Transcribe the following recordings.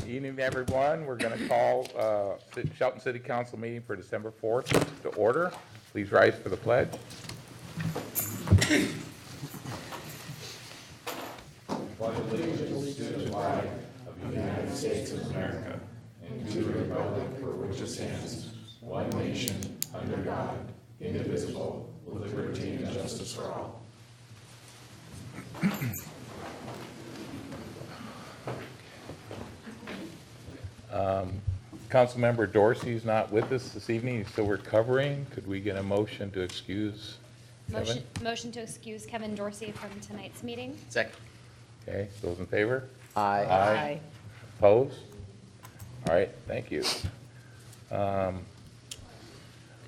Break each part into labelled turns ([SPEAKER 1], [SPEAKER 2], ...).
[SPEAKER 1] Evening, everyone. We're going to call Shelton City Council meeting for December 4th to order. Please rise for the pledge. Councilmember Dorsey's not with us this evening. He's still recovering. Could we get a motion to excuse Kevin?
[SPEAKER 2] Motion to excuse Kevin Dorsey from tonight's meeting.
[SPEAKER 3] Second.
[SPEAKER 1] Okay, those in favor?
[SPEAKER 3] Aye.
[SPEAKER 1] Aye. Opposed? All right, thank you.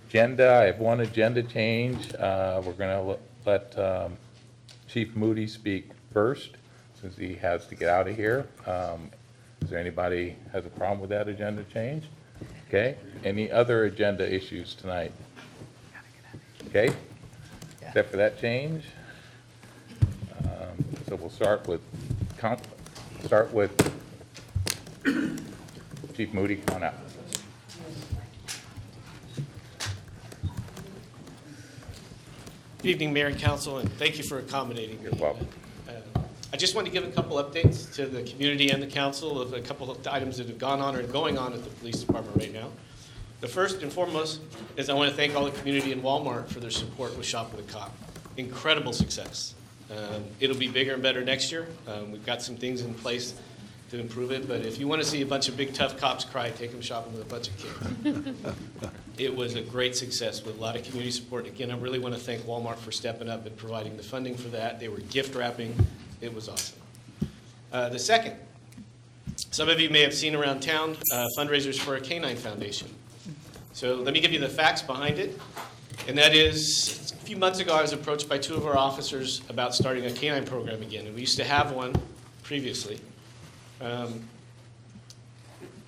[SPEAKER 1] Agenda, I have one agenda change. We're going to let Chief Moody speak first, since he has to get out of here. Is there anybody has a problem with that agenda change? Okay, any other agenda issues tonight? Okay, except for that change. So we'll start with Chief Moody, come on out.
[SPEAKER 4] Good evening, Mayor and Council, and thank you for accommodating me.
[SPEAKER 1] You're welcome.
[SPEAKER 4] I just want to give a couple updates to the community and the council of a couple of items that have gone on or going on at the police department right now. The first and foremost is I want to thank all the community in Walmart for their support with Shop with a Cop. Incredible success. It'll be bigger and better next year. We've got some things in place to improve it, but if you want to see a bunch of big tough cops cry, take them shopping with a bunch of kids. It was a great success with a lot of community support. Again, I really want to thank Walmart for stepping up and providing the funding for that. They were gift wrapping. It was awesome. The second, some of you may have seen around town fundraisers for a canine foundation. So let me give you the facts behind it. And that is, a few months ago, I was approached by two of our officers about starting a canine program again. And we used to have one previously.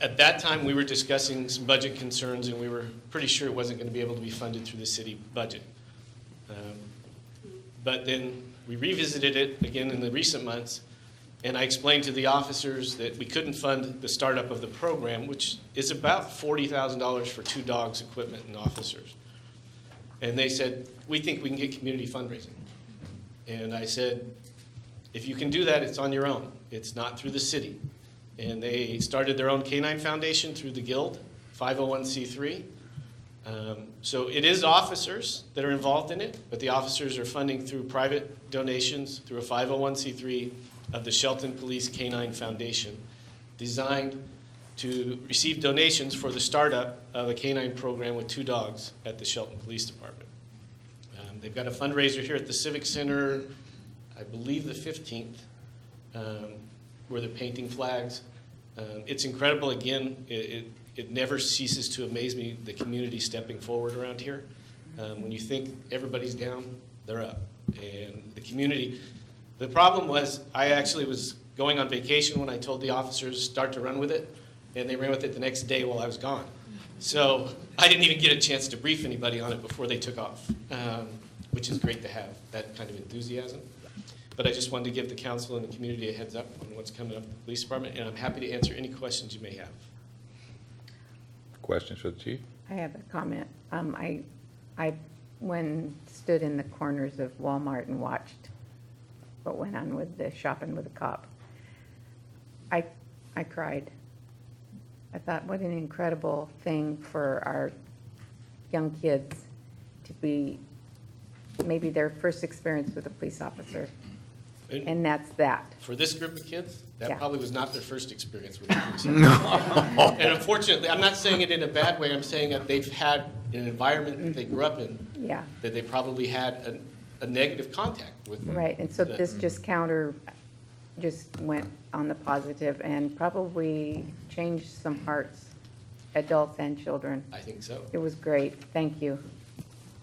[SPEAKER 4] At that time, we were discussing some budget concerns, and we were pretty sure it wasn't going to be able to be funded through the city budget. But then we revisited it again in the recent months, and I explained to the officers that we couldn't fund the startup of the program, which is about $40,000 for 2 dogs, equipment, and officers. And they said, we think we can get community fundraising. And I said, if you can do that, it's on your own. It's not through the city. And they started their own canine foundation through the Guild, 501c3. So it is officers that are involved in it, but the officers are funding through private donations through a 501c3 of the Shelton Police Canine Foundation, designed to receive donations for the startup of a canine program with 2 dogs at the Shelton Police Department. They've got a fundraiser here at the Civic Center, I believe the 15th, where they're painting flags. It's incredible. Again, it never ceases to amaze me, the community stepping forward around here. When you think everybody's down, they're up. And the community, the problem was I actually was going on vacation when I told the officers start to run with it, and they ran with it the next day while I was gone. So I didn't even get a chance to brief anybody on it before they took off, which is great to have that kind of enthusiasm. But I just wanted to give the council and the community a heads up on what's coming up at the police department, and I'm happy to answer any questions you may have.
[SPEAKER 1] Questions for the chief?
[SPEAKER 5] I have a comment. I stood in the corners of Walmart and watched what went on with the shopping with a cop. I cried. I thought, what an incredible thing for our young kids to be maybe their first experience with a police officer. And that's that.
[SPEAKER 4] For this group of kids, that
[SPEAKER 5] Yeah.
[SPEAKER 4] probably was not their first experience with the police officer. And unfortunately, I'm not saying it in a bad way. I'm saying that they've had an environment that they grew up in,
[SPEAKER 5] Yeah,
[SPEAKER 4] that they probably had a negative contact with.
[SPEAKER 5] right. And so this just went on the positive and probably changed some hearts, adults and children.
[SPEAKER 4] I think so.
[SPEAKER 5] It was great. Thank you.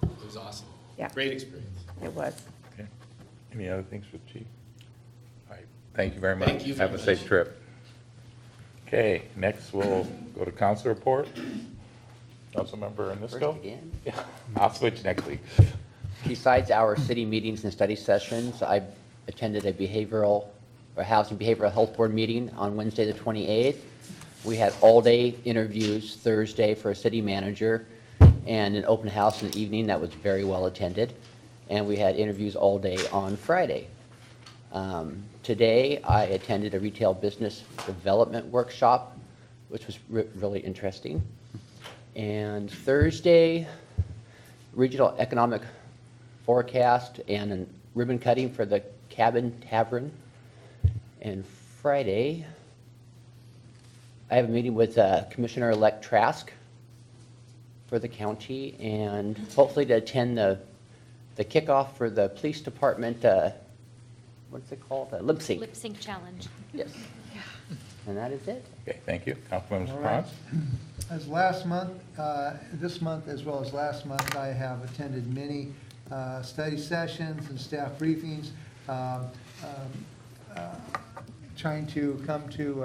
[SPEAKER 4] It was awesome.
[SPEAKER 5] Yeah.
[SPEAKER 4] Great experience.
[SPEAKER 5] It was.
[SPEAKER 1] Okay. Any other things for the chief? All right, thank you very much.
[SPEAKER 4] Thank you very
[SPEAKER 1] Have a safe
[SPEAKER 4] much.
[SPEAKER 1] trip. Okay, next we'll go to council report. Councilmember Anisco?
[SPEAKER 3] Again.
[SPEAKER 1] Yeah, I'll switch next week.
[SPEAKER 3] Besides our city meetings and study sessions, I attended a behavioral our Housing Behavioral Health Board meeting on Wednesday, the 28th. We had all-day interviews Thursday for a city manager and an open house in the evening that was very well attended. And we had interviews all day on Friday. Today, I attended a retail business development workshop, which was really interesting. And Thursday, regional economic forecast and a ribbon cutting for the Cabin Tavern. And Friday, I have a meeting with Commissioner-elect Trask for the county, and hopefully to attend the kickoff for the police department, what's it called? Lip sync.
[SPEAKER 2] Lip sync challenge.
[SPEAKER 3] Yes. And that is it.
[SPEAKER 1] Okay, thank you. Councilmember
[SPEAKER 6] All right.
[SPEAKER 1] Franz?
[SPEAKER 6] As last month, this month as well as last month, I have attended many study sessions and staff briefings, trying to come to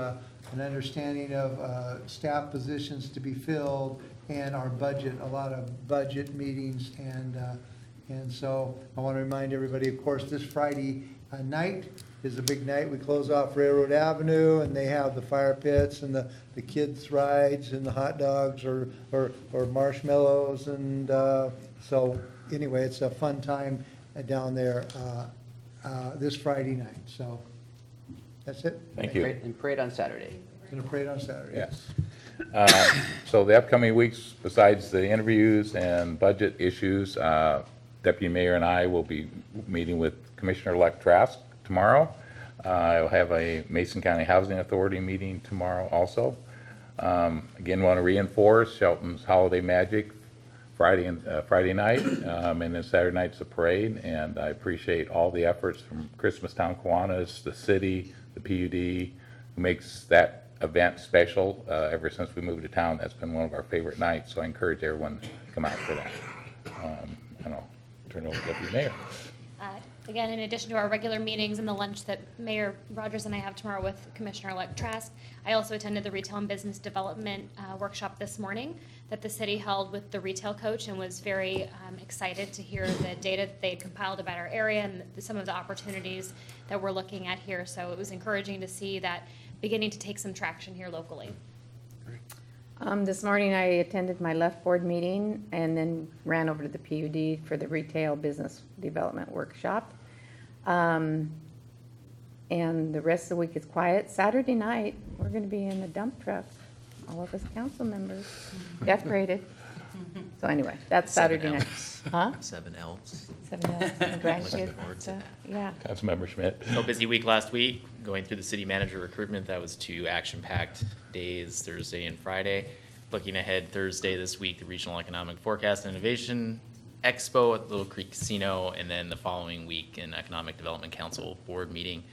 [SPEAKER 6] an understanding of staff positions to be filled and our budget, a lot of budget meetings. And so I want to remind everybody, of course, this Friday night is a big night. We close off Railroad Avenue, and they have the fire pits and the kids' rides and the hot dogs or marshmallows. And so anyway, it's a fun time down there this Friday night. So that's it.
[SPEAKER 1] Thank you.
[SPEAKER 3] And parade on Saturday.
[SPEAKER 6] Going to parade on Saturday.
[SPEAKER 1] Yes. So the upcoming weeks, besides the interviews and budget issues, Deputy Mayor and I will be meeting with Commissioner-elect Trask tomorrow. I'll have a Mason County Housing Authority meeting tomorrow also. Again, want to reinforce Shelton's Holiday Magic Friday night, and then Saturday night's a parade. And I appreciate all the efforts from Christmastown Kiwanis, the city, the PUD, who makes that event special. Ever since we moved to town, that's been one of our favorite nights. So I encourage everyone to come out for that. And I'll turn it over to Deputy Mayor.
[SPEAKER 2] Again, in addition to our regular meetings and the lunch that Mayor Rogers and I have tomorrow with Commissioner-elect Trask, I also attended the Retail and Business Development workshop this morning that the city held with the retail coach, and was very excited to hear the data that they had compiled about our area and some of the opportunities that we're looking at here. So it was encouraging to see that beginning to take some traction here locally.
[SPEAKER 5] This morning I attended my left board meeting and then ran over to the PUD for the retail business development workshop. And the rest of the week is quiet. Saturday night, we're going to be in the dump truck, all of us council members, decorated. So anyway, that's Saturday night. Huh?
[SPEAKER 7] 7 Elves.
[SPEAKER 5] 7 hours, my grandkids
[SPEAKER 7] Looking
[SPEAKER 5] and
[SPEAKER 7] forward to
[SPEAKER 5] stuff.
[SPEAKER 7] that.
[SPEAKER 5] Yeah.
[SPEAKER 1] Councilmember Schmidt.
[SPEAKER 7] So busy week last week, going through the city manager recruitment. That was 2 action-packed days, Thursday and Friday. Looking ahead, Thursday this week, the Regional Economic Forecast and Innovation Expo at Little Creek Casino, and then the following week, an Economic Development Council board meeting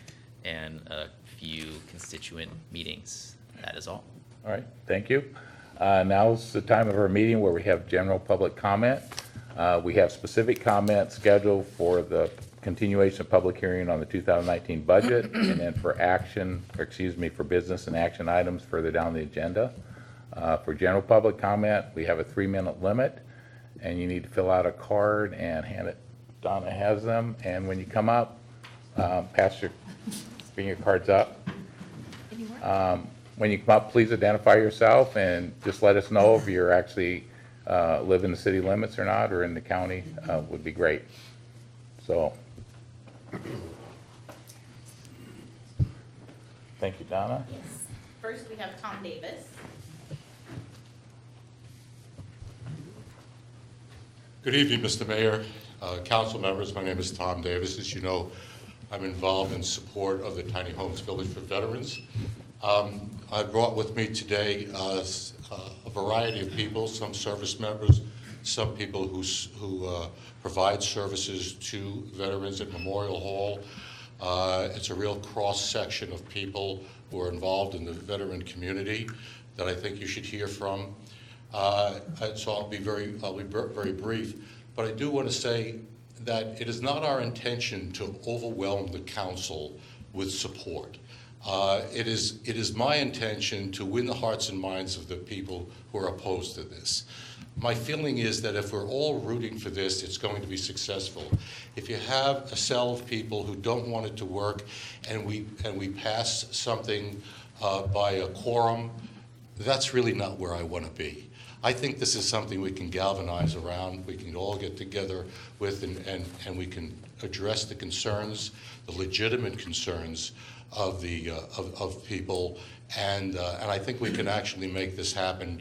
[SPEAKER 7] and a few constituent meetings. That is all.
[SPEAKER 1] All right, thank you. Now's the time of our meeting where we have general public comment. We have specific comments scheduled for the continuation of public hearing on the 2019 budget, and then for action, or excuse me, for business and action items further down the agenda. For general public comment, we have a 3-minute limit, and you need to fill out a card and hand it. Donna has them, and when you come up, bring your cards up. When you come up, please identify yourself and just let us know if you're actually live in the city limits or not, or in the county, would be great. So, thank you, Donna.
[SPEAKER 8] First, we have Tom Davis.
[SPEAKER 9] Good evening, Mr. Mayor, council members. My name is Tom Davis. As you know, I'm involved in support of the Tiny Homes Village for Veterans. I brought with me today a variety of people, some service members, some people who provide services to veterans at Memorial Hall. It's a real cross-section of people who are involved in the veteran community that I think you should hear from. So I'll be very brief, but I do want to say that it is not our intention to overwhelm the council with support. It is my intention to win the hearts and minds of the people who are opposed to this. My feeling is that if we're all rooting for this, it's going to be successful. If you have a cell of people who don't want it to work, and we pass something by a quorum, that's really not where I want to be. I think this is something we can galvanize around, we can all get together with, and we can address the concerns, the legitimate concerns of the of people, and I think we can actually make this happen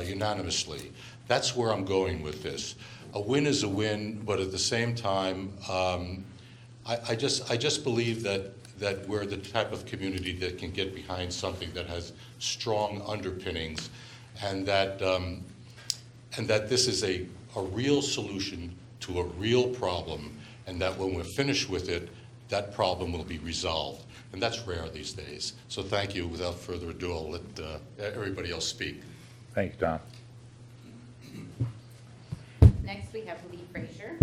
[SPEAKER 9] unanimously. That's where I'm going with this. A win is a win, but at the same time, I just believe that we're the type of community that can get behind something that has strong underpinnings, and that this is a real solution to a real problem, and that when we're finished with it, that problem will be resolved. And that's rare these days. So thank you. Without further ado, I'll let everybody else speak.
[SPEAKER 1] Thanks, Tom.
[SPEAKER 8] Next, we have Lee Frazier.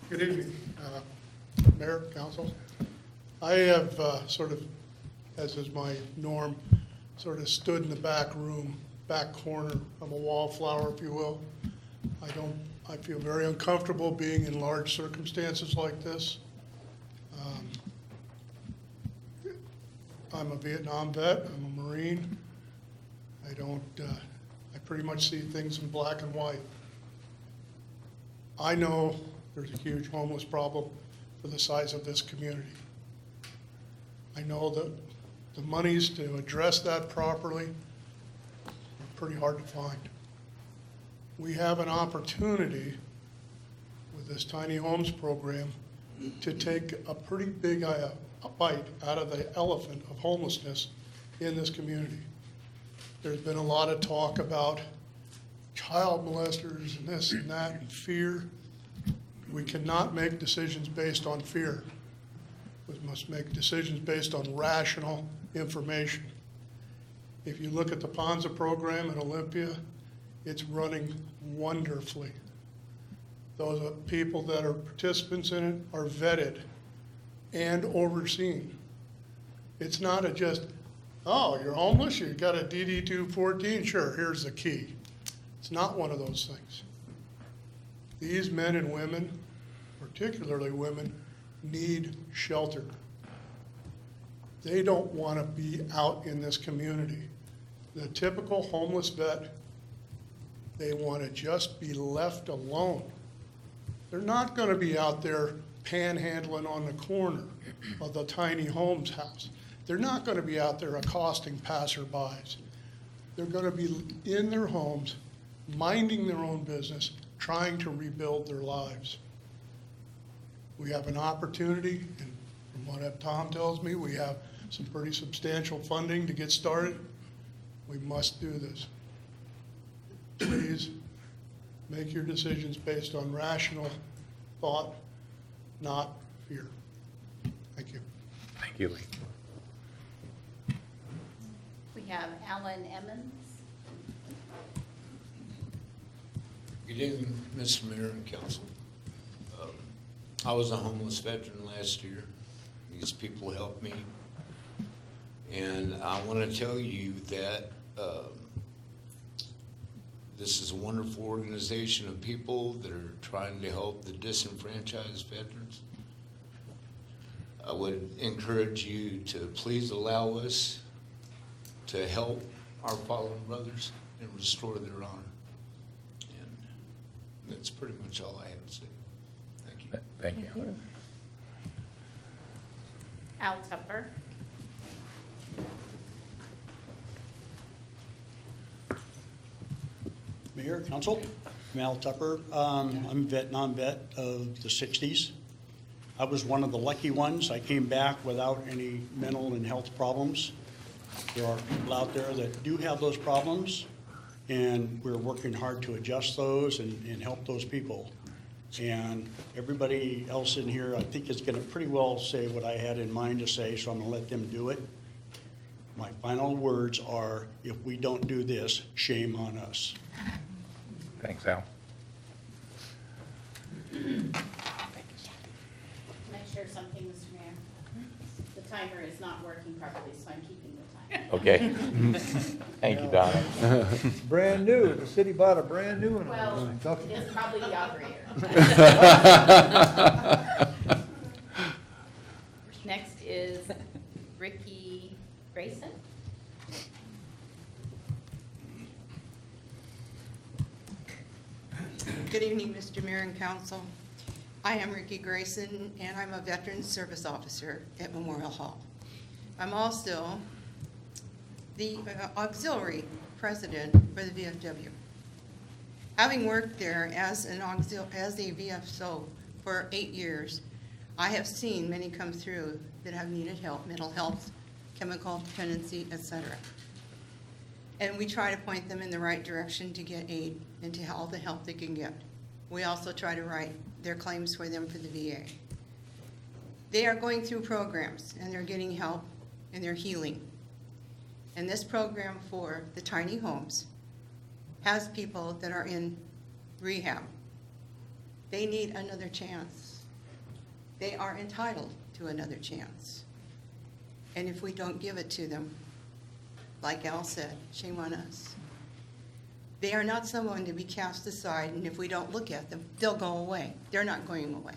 [SPEAKER 10] Good evening, Mayor, Council. I have sort of, as is my norm, sort of stood in the back room, back corner. I'm a wallflower, if you will. I feel very uncomfortable being in large circumstances like this. I'm a Vietnam vet, I'm a Marine. I pretty much see things in black and white. I know there's a huge homeless problem for the size of this community. I know that the monies to address that properly are pretty hard to find. We have an opportunity with this tiny homes program to take a pretty big bite out of the elephant of homelessness in this community. There's been a lot of talk about child molesters and this and that and fear. We cannot make decisions based on fear. We must make decisions based on rational information. If you look at the Ponza program in Olympia, it's running wonderfully. Those people that are participants in it are vetted and overseen. It's not just, oh, you're homeless, you got a DD 214, sure, here's the key. It's not one of those things. These men and women, particularly women, need shelter. They don't want to be out in this community. The typical homeless vet, they want to just be left alone. They're not going to be out there panhandling on the corner of the tiny homes house. They're not going to be out there accosting passerbys. They're going to be in their homes, minding their own business, trying to rebuild their lives. We have an opportunity, and from what Tom tells me, we have some pretty substantial funding to get started. We must do this. Please make your decisions based on rational thought, not fear. Thank you.
[SPEAKER 1] Thank you, Lee.
[SPEAKER 8] We have Alan Emmons.
[SPEAKER 11] Good evening, Mr. Mayor and Council. I was a homeless veteran last year. These people helped me. And I want to tell you that this is a wonderful organization of people that are trying to help the disenfranchised veterans. I would encourage you to please allow us to help our fallen brothers and restore their honor. And that's pretty much all I have to say. Thank you.
[SPEAKER 1] Thank you.
[SPEAKER 8] Al Tupper.
[SPEAKER 12] Mayor, Council, I'm Al Tupper. I'm a Vietnam vet of the 60s. I was one of the lucky ones. I came back without any mental and health problems. There are people out there that do have those problems, and we're working hard to adjust those and help those people. And everybody else in here, I think, is going to pretty well say what I had in mind to say, so I'm going to let them do it. My final words are, if we don't do this, shame on us.
[SPEAKER 1] Thanks, Al.
[SPEAKER 8] Make sure something, Mr. Mayor. The timer is not working properly, so I'm keeping the timer.
[SPEAKER 1] Okay. Thank you, Donna.
[SPEAKER 6] Brand new, the city bought a brand new one.
[SPEAKER 8] Well,
[SPEAKER 6] Okay.
[SPEAKER 8] it is probably the operator. Next is Ricky Grayson.
[SPEAKER 13] Good evening, Mr. Mayor and Council. I am Ricky Grayson, and I'm a Veterans Service Officer at Memorial Hall. I'm also the auxiliary president for the VFW. Having worked there as a VFSO for 8 years, I have seen many come through that have needed help, mental health, chemical dependency, etc. And we try to point them in the right direction to get aid and to all the help they can get. We also try to write their claims for them for the VA. They are going through programs and they're getting help and they're healing. And this program for the tiny homes has people that are in rehab. They need another chance. They are entitled to another chance. And if we don't give it to them, like Al said, shame on us. They are not someone to be cast aside, and if we don't look at them, they'll go away. They're not going away.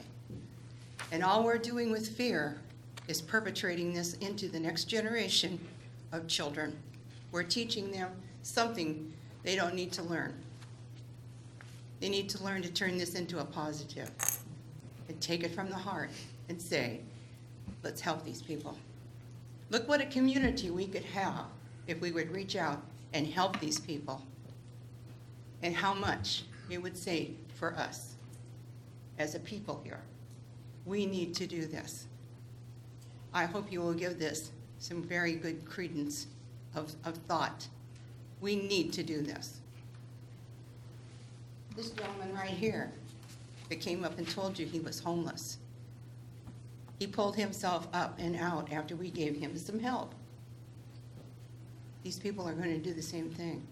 [SPEAKER 13] And all we're doing with fear is perpetrating this into the next generation of children. We're teaching them something they don't need to learn. They need to learn to turn this into a positive and take it from the heart and say, let's help these people. Look what a community we could have if we would reach out and help these people, and how much it would save for us as a people here. We need to do this. I hope you will give this some very good credence of thought. We need to do this. This gentleman right here that came up and told you he was homeless, he pulled himself up and out after we gave him some help. These people are going to do the same thing.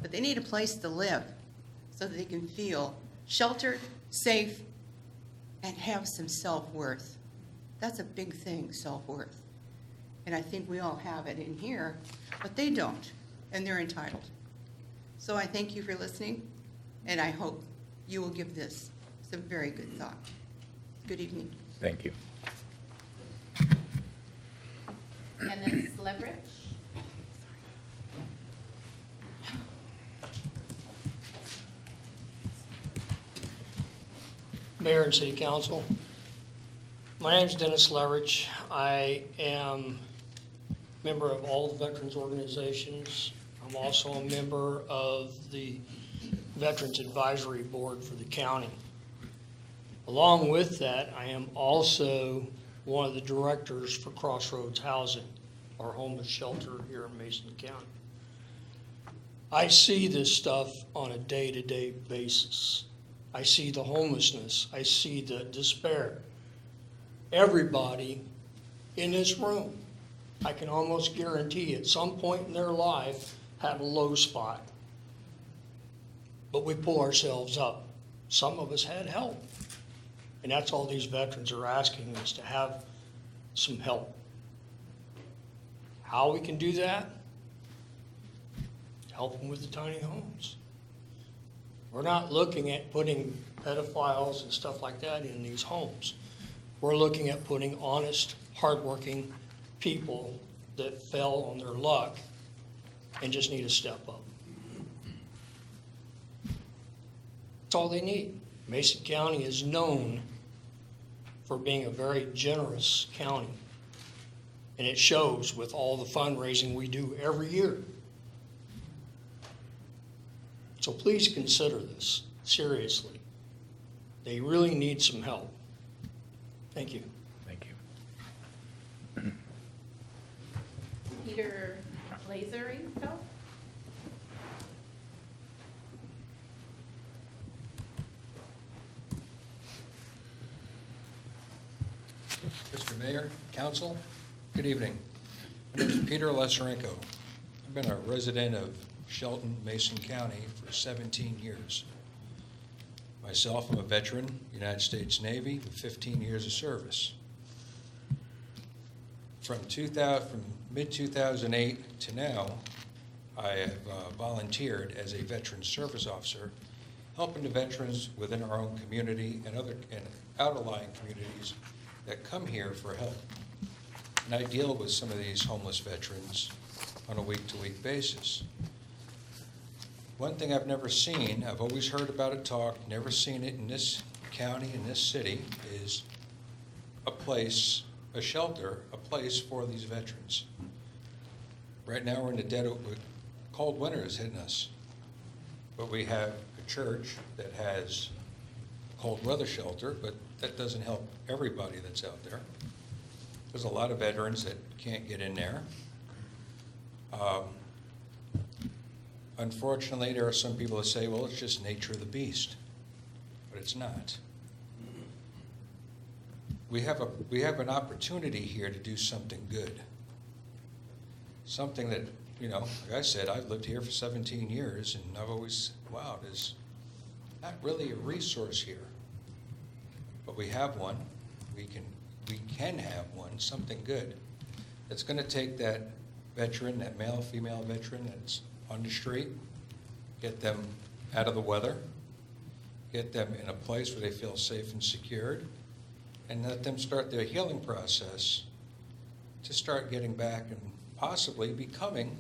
[SPEAKER 13] But they need a place to live so that they can feel sheltered, safe, and have some self-worth. That's a big thing, self-worth. And I think we all have it in here, but they don't, and they're entitled. So I thank you for listening, and I hope you will give this some very good thought. Good evening.
[SPEAKER 1] Thank you.
[SPEAKER 8] And then Leverage.
[SPEAKER 14] Mayor and City Council. My name is Dennis Leverage. I am a member of all the veterans organizations. I'm also a member of the Veterans Advisory Board for the county. Along with that, I am also one of the directors for Crossroads Housing, our homeless shelter here in Mason County. I see this stuff on a day-to-day basis. I see the homelessness. I see the despair. Everybody in this room, I can almost guarantee at some point in their life, had a low spot. But we pull ourselves up. Some of us had help. And that's all these veterans are asking us, to have some help. How we can do that? Help them with the tiny homes. We're not looking at putting pedophiles and stuff like that in these homes. We're looking at putting honest, hardworking people that fell on their luck and just need to step up. That's all they need. Mason County is known for being a very generous county, and it shows with all the fundraising we do every year. So please consider this seriously. They really need some help. Thank you.
[SPEAKER 1] Thank you.
[SPEAKER 8] Peter Lazarenko.
[SPEAKER 15] Mr. Mayor, Council, good evening. My name is Peter Lesarenko. I've been a resident of Shelton, Mason County for 17 years. Myself, I'm a veteran, United States Navy, with 15 years of service. From mid-2008 to now, I have volunteered as a veteran service officer, helping the veterans within our own community and outlying communities that come here for help. And I deal with some of these homeless veterans on a week-to-week basis. One thing I've never seen, I've always heard about it talked, never seen it in this county, in this city, is a place, a shelter, a place for these veterans. Right now, we're in the dead of cold winter is hitting us, but we have a church that has cold weather shelter, but that doesn't help everybody that's out there. There's a lot of veterans that can't get in there. Unfortunately, there are some people that say, well, it's just nature of the beast, but it's not. We have an opportunity here to do something good. Something that, you know, like I said, I've lived here for 17 years, and I've always, wow, there's not really a resource here. But we have one. We can have one, something good. It's going to take that veteran, that male, female veteran that's on the street, get them out of the weather, get them in a place where they feel safe and secured, and let them start their healing process to start getting back and possibly becoming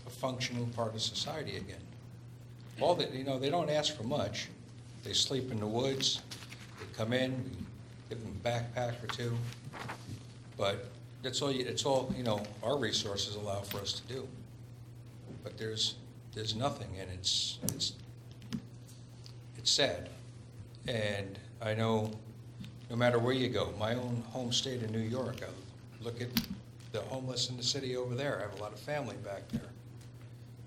[SPEAKER 15] a functioning part of society again. All that, you know, they don't ask for much. They sleep in the woods, they come in, we give them a backpack or two, but it's all, you know, our resources allow for us to do. But there's nothing, and it's sad. And I know no matter where you go, my own home state of New York, I look at the homeless in the city over there. I have a lot of family back there.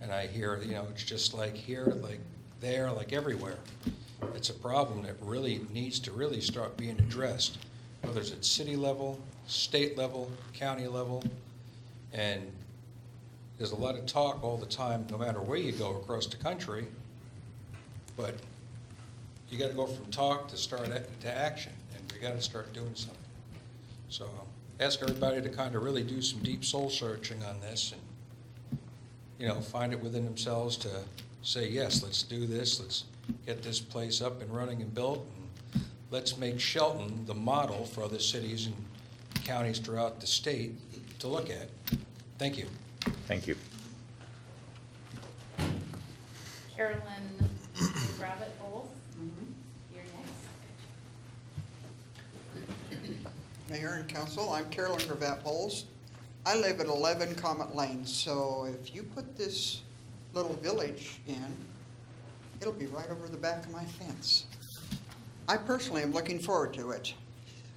[SPEAKER 15] And I hear, you know, it's just like here, like there, like everywhere. It's a problem that really needs to really start being addressed, whether it's at city level, state level, county level. And there's a lot of talk all the time, no matter where you go across the country, but you got to go from talk to action, and we got to start doing something. So ask everybody to kind of really do some deep soul searching on this, and, you know, find it within themselves to say, yes, let's do this, let's get this place up and running and built, and let's make Shelton the model for other cities and counties throughout the state to look at. Thank you.
[SPEAKER 1] Thank you.
[SPEAKER 8] Carolyn Rabbit Bowles, you're next.
[SPEAKER 16] Mayor and Council, I'm Carolyn Ravat Bowles. I live at 11 Comet Lane, so if you put this little village in, it'll be right over the back of my fence. I personally am looking forward to it.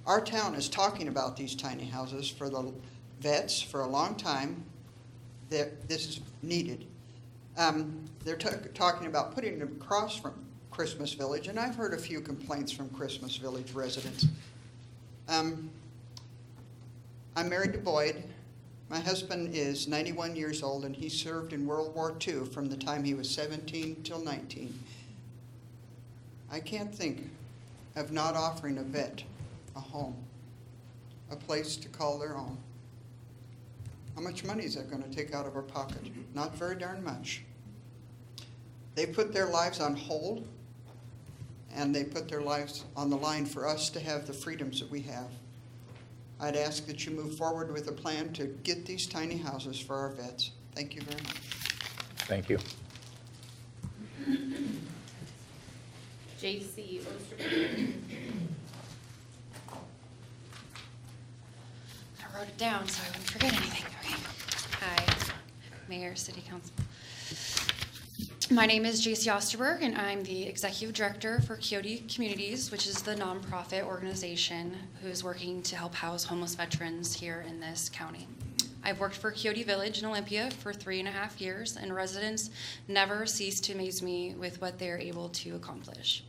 [SPEAKER 16] Our town is talking about these tiny houses for the vets for a long time. That this is needed. They're talking about putting them across from Christmas Village, and I've heard a few complaints from Christmas Village residents. I'm married to Boyd. My husband is 91 years old, and he served in World War II from the time he was 17 till 19. I can't think of not offering a vet a home, a place to call their own. How much money is that going to take out of our pocket? Not very darn much. They put their lives on hold, and they put their lives on the line for us to have the freedoms that we have. I'd ask that you move forward with a plan to get these tiny houses for our vets. Thank you very much.
[SPEAKER 1] Thank you.
[SPEAKER 8] J.C. Osterberg.
[SPEAKER 17] I wrote it down so I wouldn't forget anything. Okay. Hi, Mayor, City Council. My name is J.C. Osterberg, and I'm the Executive Director for Coyote Communities, which is the nonprofit organization who's working to help house homeless veterans here in this county. I've worked for Coyote Village in Olympia for 3.5 years, and residents never cease to amaze me with what they're able to accomplish.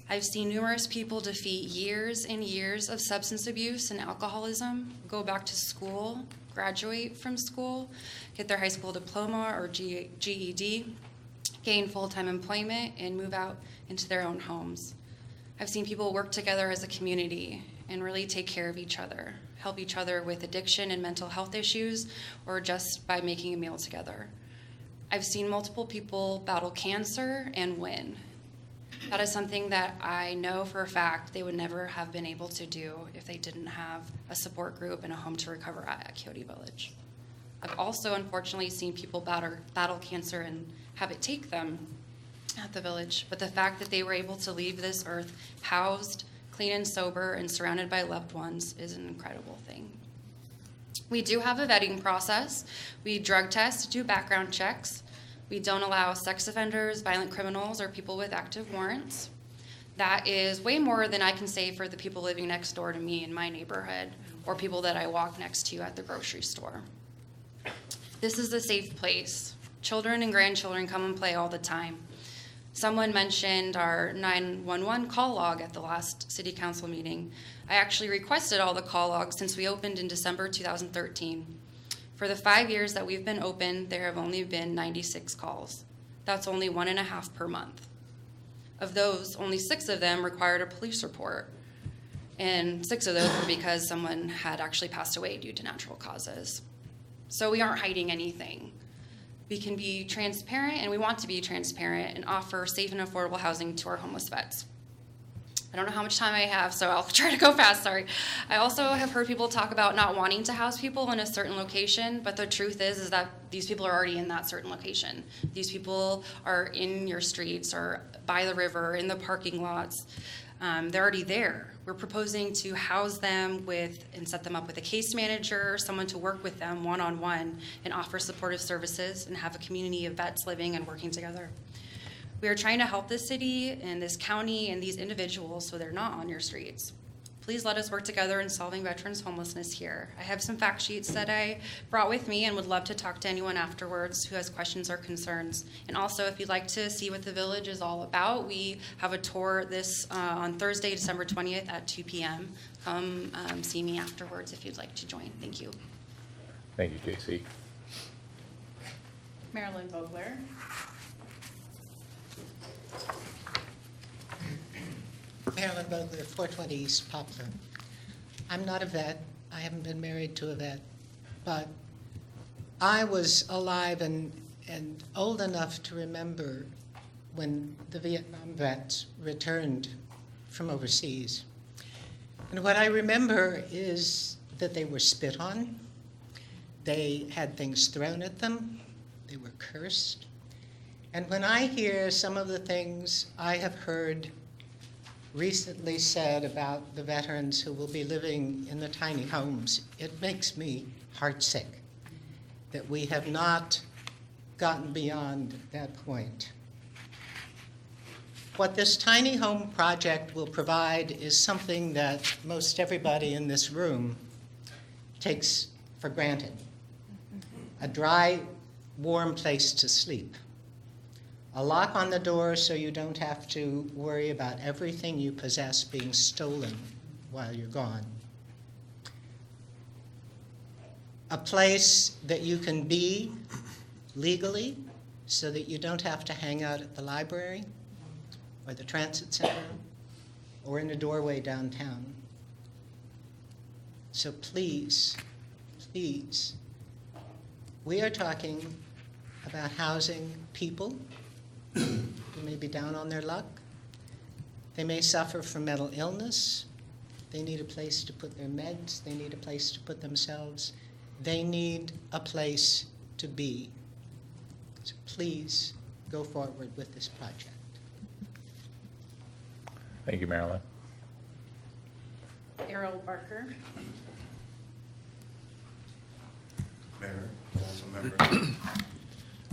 [SPEAKER 17] I've seen numerous people defeat years and years of substance abuse and alcoholism, go back to school, graduate from school, get their high school diploma or GED, gain full-time employment, and move out into their own homes. I've seen people work together as a community and really take care of each other, help each other with addiction and mental health issues, or just by making a meal together. I've seen multiple people battle cancer and win. That is something that I know for a fact they would never have been able to do if they didn't have a support group and a home to recover at Coyote Village. I've also unfortunately seen people battle cancer and have it take them at the village, but the fact that they were able to leave this earth housed, clean and sober, and surrounded by loved ones is an incredible thing. We do have a vetting process. We drug test, do background checks. We don't allow sex offenders, violent criminals, or people with active warrants. That is way more than I can say for the people living next door to me in my neighborhood, or people that I walk next to at the grocery store. This is a safe place. Children and grandchildren come and play all the time. Someone mentioned our 911 call log at the last city council meeting. I actually requested all the call logs since we opened in December 2013. For the 5 years that we've been open, there have only been 96 calls. That's only 1.5 per month. Of those, only 6 of them required a police report. And 6 of those were because someone had actually passed away due to natural causes. So we aren't hiding anything. We can be transparent, and we want to be transparent and offer safe and affordable housing to our homeless vets. I don't know how much time I have, so I'll try to go fast, sorry. I also have heard people talk about not wanting to house people in a certain location, but the truth is that these people are already in that certain location. These people are in your streets or by the river, in the parking lots. They're already there. We're proposing to house them and set them up with a case manager, someone to work with them one-on-one and offer supportive services and have a community of vets living and working together. We are trying to help this city and this county and these individuals so they're not on your streets. Please let us work together in solving veterans' homelessness here. I have some fact sheets that I brought with me and would love to talk to anyone afterwards who has questions or concerns. And also, if you'd like to see what the village is all about, we have a tour on Thursday, December 20th at 2 p.m. Come see me afterwards if you'd like to join. Thank you.
[SPEAKER 1] Thank you, JC.
[SPEAKER 8] Marilyn Vogler.
[SPEAKER 18] Marilyn Vogler, 420 East Poplar. I'm not a vet. I haven't been married to a vet. But I was alive and old enough to remember when the Vietnam vets returned from overseas. And what I remember is that they were spit on. They had things thrown at them. They were cursed. And when I hear some of the things I have heard recently said about the veterans who will be living in the tiny homes, it makes me heartsick that we have not gotten beyond that point. What this tiny home project will provide is something that most everybody in this room takes for granted. A dry, warm place to sleep. A lock on the door so you don't have to worry about everything you possess being stolen while you're gone. A place that you can be legally so that you don't have to hang out at the library or the transit center or in a doorway downtown. So please, please, we are talking about housing people who may be down on their luck. They may suffer from mental illness. They need a place to put their meds. They need a place to put themselves. They need a place to be. So please go forward with this project.
[SPEAKER 1] Thank you, Marilyn.
[SPEAKER 8] Errol Barker.
[SPEAKER 19] Mayor, council member.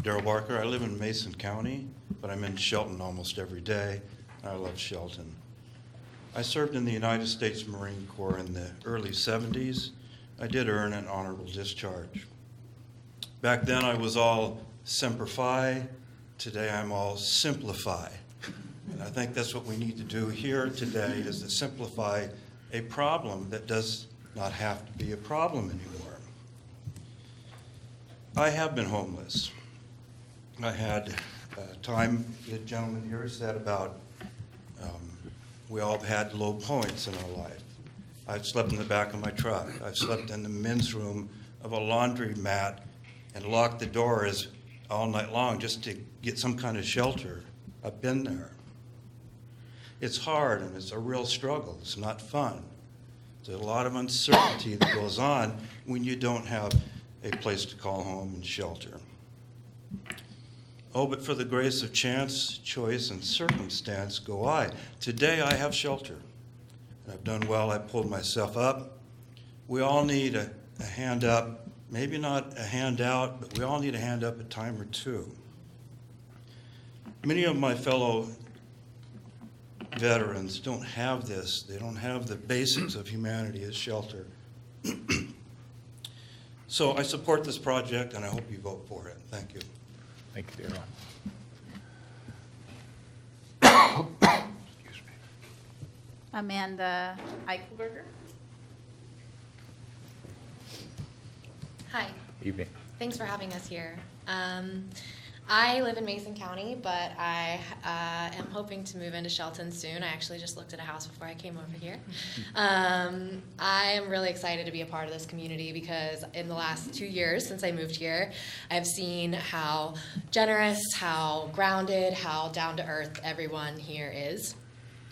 [SPEAKER 19] Darrell Barker. I live in Mason County, but I'm in Shelton almost every day. I love Shelton. I served in the United States Marine Corps in the early 70s. I did earn an honorable discharge. Back then I was all Semper Fi. Today I'm all Simplify. I think that's what we need to do here today, is to simplify a problem that does not have to be a problem anymore. I have been homeless. I had a time, the gentleman here said about we all have had low points in our life. I've slept in the back of my truck. I've slept in the men's room of a laundry mat and locked the doors all night long just to get some kind of shelter. I've been there. It's hard and it's a real struggle. It's not fun. There's a lot of uncertainty that goes on when you don't have a place to call home and shelter. Oh, but for the grace of chance, choice, and circumstance go I. Today I have shelter. And I've done well. I pulled myself up. We all need a hand up. Maybe not a hand out, but we all need a hand up a time or two. Many of my fellow veterans don't have this. They don't have the basics of humanity as shelter. So I support this project, and I hope you vote for it. Thank you.
[SPEAKER 1] Thank you, Darrell.
[SPEAKER 8] Amanda Eichelberger.
[SPEAKER 20] Hi,
[SPEAKER 1] Evening.
[SPEAKER 20] thanks for having us here. I live in Mason County, but I am hoping to move into Shelton soon. I actually just looked at a house before I came over here. I am really excited to be a part of this community because in the last 2 years since I moved here, I've seen how generous, how grounded, how down to earth everyone here is.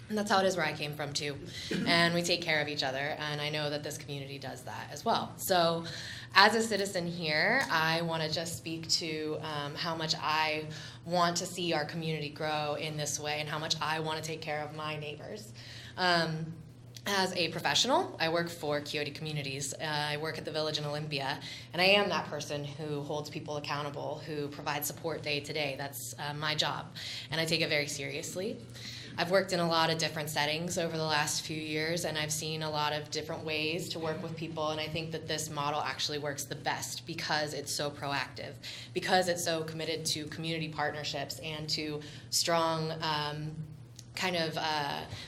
[SPEAKER 20] And that's how it is where I came from too. And we take care of each other, and I know that this community does that as well. So as a citizen here, I want to just speak to how much I want to see our community grow in this way and how much I want to take care of my neighbors. As a professional, I work for Quixote Communities. I work at the Village in Olympia, and I am that person who holds people accountable, who provides support day to day. That's my job, and I take it very seriously. I've worked in a lot of different settings over the last few years, and I've seen a lot of different ways to work with people, and I think that this model actually works the best because it's so proactive, because it's so committed to community partnerships and to strong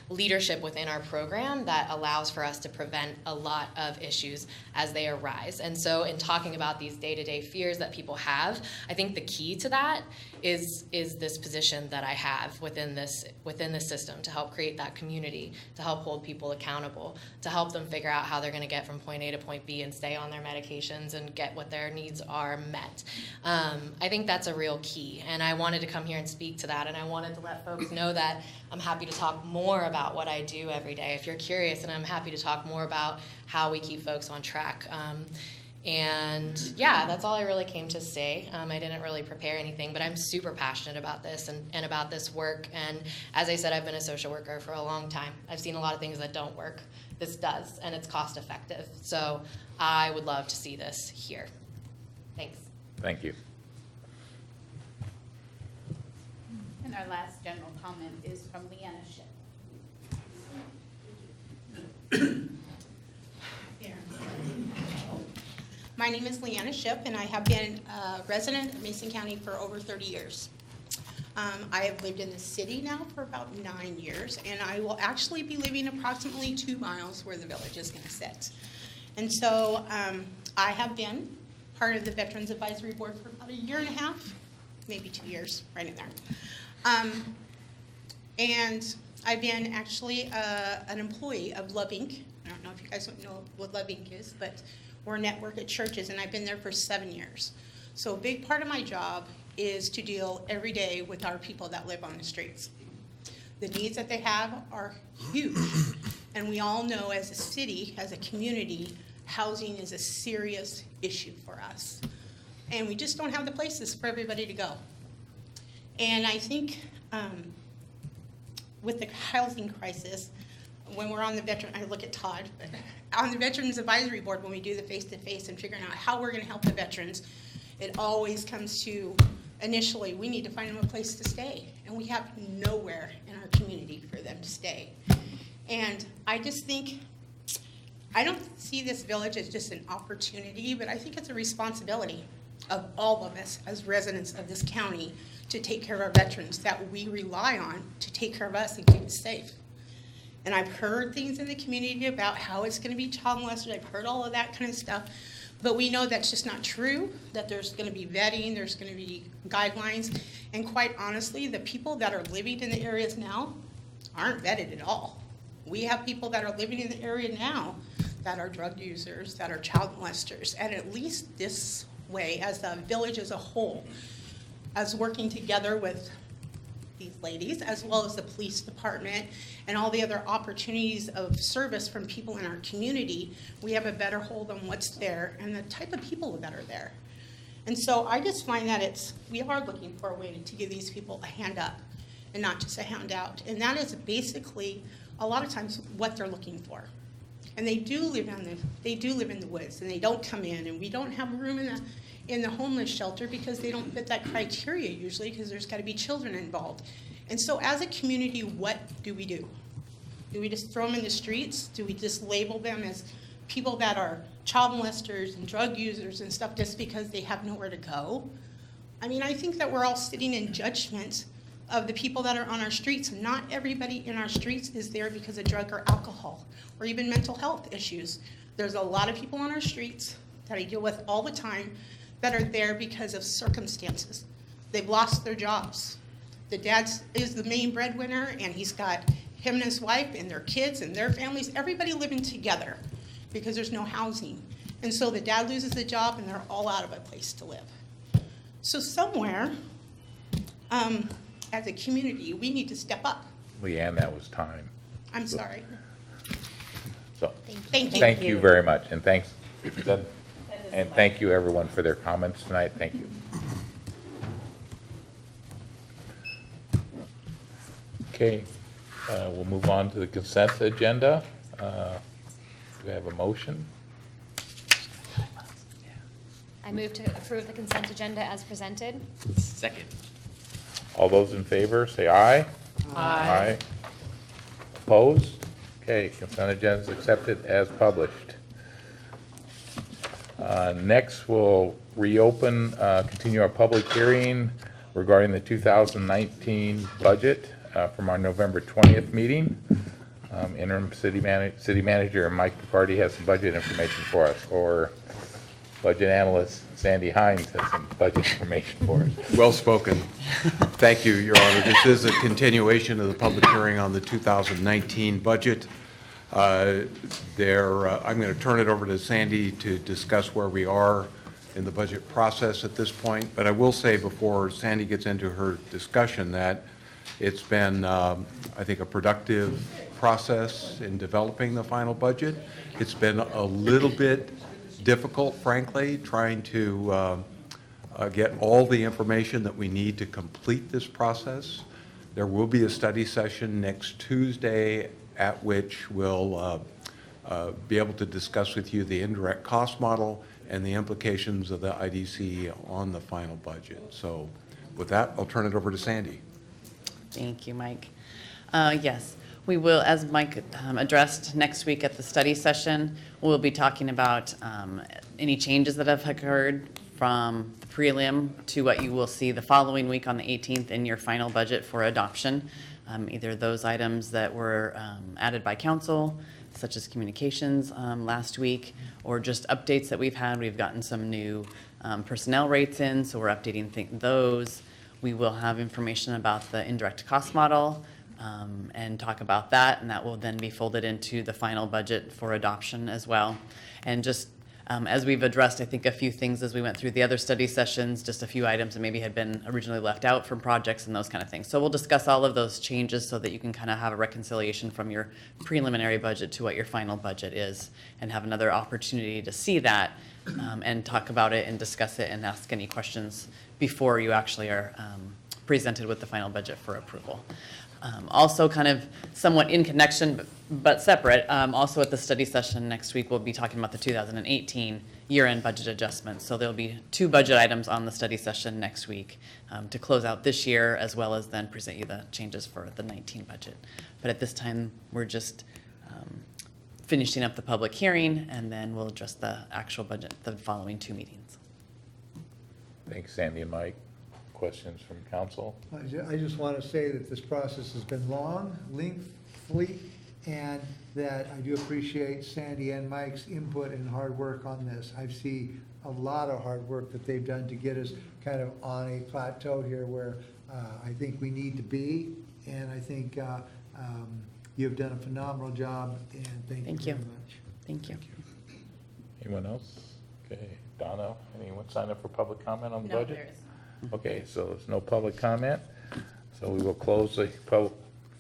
[SPEAKER 20] leadership within our program that allows for us to prevent a lot of issues as they arise. And so in talking about these day-to-day fears that people have, I think the key to that is this position that I have within this system to help create that community, to help hold people accountable, to help them figure out how they're going to get from point A to point B and stay on their medications and get what their needs are met. I think that's a real key, and I wanted to come here and speak to that, and I wanted to let folks know that I'm happy to talk more about what I do every day if you're curious, and I'm happy to talk more about how we keep folks on track. And yeah, that's all I really came to say. I didn't really prepare anything, but I'm super passionate about this and about this work. And as I said, I've been a social worker for a long time. I've seen a lot of things that don't work. This does, and it's cost effective. So I would love to see this here. Thanks.
[SPEAKER 1] Thank you.
[SPEAKER 8] And our last general comment is from Leanna Ship.
[SPEAKER 21] My name is Leanna Ship, and I have been a resident of Mason County for over 30 years. I have lived in the city now for about 9 years, and I will actually be living approximately 2 miles where the village is going to sit. And so I have been part of the Veterans Advisory Board for about 1.5 years, maybe 2 years, right in there. And I've been actually an employee of Love Inc. I don't know if you guys know what Love Inc. is, but we're a network at churches, and I've been there for 7 years. So a big part of my job is to deal every day with our people that live on the streets. The needs that they have are huge, and we all know as a city, as a community, housing is a serious issue for us. And we just don't have the places for everybody to go. And I think with the housing crisis, when we're on the I look at Todd, but on the Veterans Advisory Board, when we do the face-to-face and figuring out how we're going to help the veterans, it always comes to, initially, we need to find them a place to stay. And we have nowhere in our community for them to stay. And I just think, I don't see this village as just an opportunity, but I think it's a responsibility of all of us as residents of this county to take care of our veterans that we rely on to take care of us and keep us safe. And I've heard things in the community about how it's gonna be child molested. I've heard all of that kind of stuff. But we know that's just not true, that there's gonna be vetting, there's gonna be guidelines. And quite honestly, the people that are living in the areas now aren't vetted at all. We have people that are living in the area now that are drug users, that are child molesters. And at least this way, as the village as a whole, as working together with these ladies, as well as the police department and all the other opportunities of service from people in our community, we have a better hold on what's there and the type of people that are there. And so I just find that we are looking for a way to give these people a hand up and not just a handout. And that is basically a lot of times what they're looking for. And they do live in the woods, and they don't come in, and we don't have room in the homeless shelter because they don't fit that criteria usually, because there's got to be children involved. And so as a community, what do? Do we just throw them in the streets? Do we just label them as people that are child molesters and drug users and stuff just because they have nowhere to go? I mean, I think that we're all sitting in judgment of the people that are on our streets. Not everybody in our streets is there because of drug or alcohol or even mental health issues. There's a lot of people on our streets that I deal with all the time that are there because of circumstances. They've lost their jobs. The dad is the main breadwinner, and he's got him and his wife and their kids and their families, everybody living together because there's no housing. And so the dad loses the job, and they're all out of a place to live. So somewhere, as a community, we need to step up.
[SPEAKER 1] Leanne, that was time.
[SPEAKER 21] I'm sorry.
[SPEAKER 1] So,
[SPEAKER 21] Thank you.
[SPEAKER 1] thank you very much, and thanks, and thank you everyone for their comments tonight. Thank you. Okay, we'll move on to the consent agenda. Do we have a motion?
[SPEAKER 2] I move to approve the consent agenda as presented.
[SPEAKER 7] Second.
[SPEAKER 1] All those in favor, say aye. Aye. Opposed? Okay, consent agenda is accepted as published. Next, we'll reopen, continue our public hearing regarding the 2019 budget from our November 20th meeting. Interim city manager Mike McCarty has some budget information for us, or budget analyst Sandy Hines has some budget information for us.
[SPEAKER 4] Well spoken. Thank you, Your Honor. This is a continuation of the public hearing on the 2019 budget. I'm going to turn it over to Sandy to discuss where we are in the budget process at this point. But I will say before Sandy gets into her discussion that it's been, I think, a productive process in developing the final budget. It's been a little bit difficult, frankly, trying to get all the information that we need to complete this process. There will be a study session next Tuesday at which we'll be able to discuss with you the indirect cost model and the implications of the IDC on the final budget. So with that, I'll turn it over to Sandy.
[SPEAKER 22] Thank you, Mike. Yes, we will, as Mike addressed next week at the study session, we'll be talking about any changes that have occurred from the prelim to what you will see the following week on the 18th in your final budget for adoption. Either those items that were added by council, such as communications last week, or just updates that we've had. We've gotten some new personnel rates in, so we're updating those. We will have information about the indirect cost model and talk about that, and that will then be folded into the final budget for adoption as well. And just as we've addressed, I think, a few things as we went through the other study sessions, just a few items that maybe had been originally left out from projects and those kind of things. So we'll discuss all of those changes so that you can kind of have a reconciliation from your preliminary budget to what your final budget is, and have another opportunity to see that and talk about it and discuss it and ask any questions before you actually are presented with the final budget for approval. Also kind of somewhat in connection but separate, also at the study session next week, we'll be talking about the 2018 year-end budget adjustments. So there'll be 2 budget items on the study session next week to close out this year, as well as then present you the changes for the 19 budget. But at this time, we're just finishing up the public hearing, and then we'll address the actual budget the following 2 meetings.
[SPEAKER 1] Thanks, Sandy and Mike. questions from council?
[SPEAKER 6] I just want to say that this process has been long, lengthy, and that I do appreciate Sandy and Mike's input and hard work on this. I see a lot of hard work that they've done to get us kind of on a plateau here where I think we need to be, and I think you've done a phenomenal job, and thank you very much.
[SPEAKER 22] Thank you.
[SPEAKER 1] Anyone else? Okay, Donna, anyone sign up for public comment on the
[SPEAKER 8] No,
[SPEAKER 1] budget?
[SPEAKER 8] there is not.
[SPEAKER 1] Okay, so there's no public comment, so we will close the public.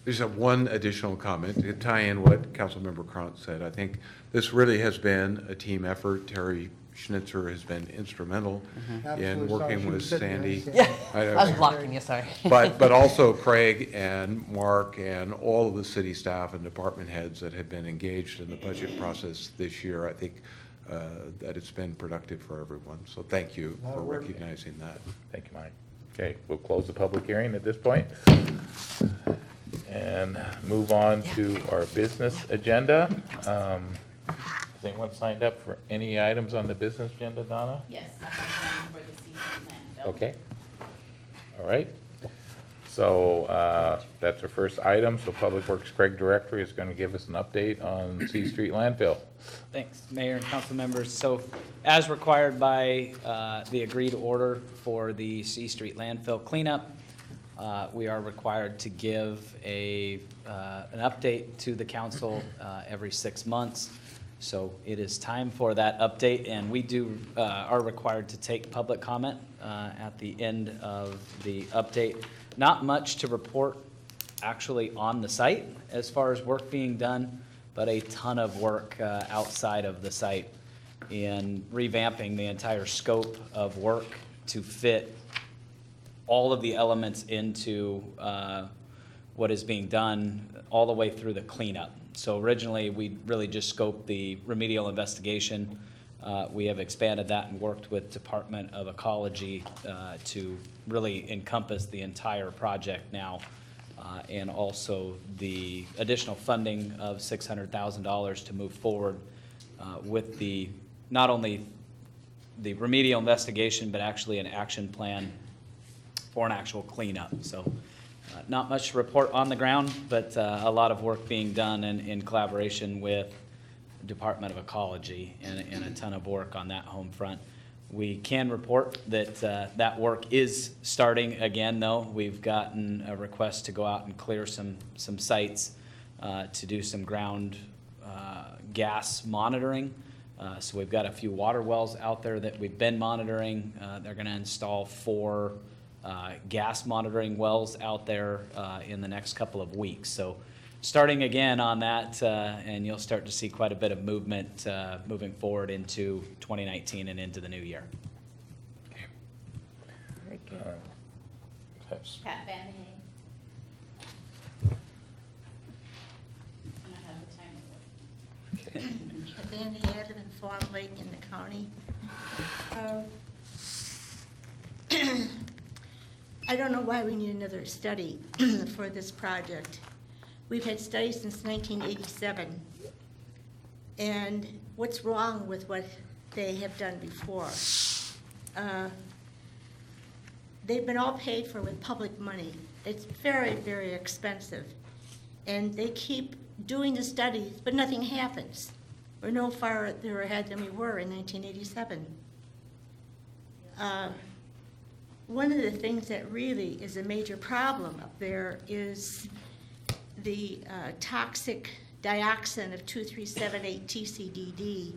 [SPEAKER 4] There's one additional comment to tie in what Councilmember Crant said. I think this really has been a team effort. Terry Schnitzer has been instrumental in
[SPEAKER 6] Absolutely. Sorry,
[SPEAKER 4] working
[SPEAKER 6] she
[SPEAKER 4] with
[SPEAKER 6] was sitting there.
[SPEAKER 4] Sandy.
[SPEAKER 22] Yeah,
[SPEAKER 4] I
[SPEAKER 22] I was blocking you, sorry.
[SPEAKER 4] But also Craig and Mark and all of the city staff and department heads that have been engaged in the budget process this year. I think that it's been productive for everyone. So thank you for recognizing that.
[SPEAKER 1] Thank you, Mike. Okay, we'll close the public hearing at this point and move on to our business agenda. Has anyone signed up for any items on the business agenda, Donna?
[SPEAKER 8] Yes, I'm for the season landfill.
[SPEAKER 1] Okay. All right. So that's our first item. So Public Works Craig Director is going to give us an update on C Street landfill.
[SPEAKER 3] Thanks, Mayor and council members. So as required by the agreed order for the C Street landfill cleanup, we are required to give an update to the council every 6 months. So it is time for that update, and we are required to take public comment at the end of the update. Not much to report actually on the site as far as work being done, but a ton of work outside of the site in revamping the entire scope of work to fit all of the elements into what is being done all the way through the cleanup. So originally, we really just scoped the remedial investigation. We have expanded that and worked with Department of Ecology to really encompass the entire project now, and also the additional funding of $600,000 to move forward with not only the remedial investigation, but actually an action plan for an actual cleanup. So not much to report on the ground, but a lot of work being done in collaboration with Department of Ecology and a ton of work on that home front. We can report that that work is starting again, though. We've gotten a request to go out and clear some sites to do some ground gas monitoring. So we've got a few water wells out there that we've been monitoring. They're going to install 4 gas monitoring wells out there in the next couple of weeks. So starting again on that, and you'll start to see quite a bit of movement moving forward into 2019 and into the new year.
[SPEAKER 22] Very good.
[SPEAKER 8] Pat Van Hay. And I have the timer.
[SPEAKER 5] Van Hay, I live in Fawn Lake in the county. I don't know why we need another study for this project. We've had studies since 1987. And what's wrong with what they have done before? They've been all paid for with public money. It's very, very expensive. And they keep doing the studies, but nothing happens. We're no farther ahead than we were in 1987. One of the things that really is a major problem up there is the toxic dioxin of 2378 TCDD.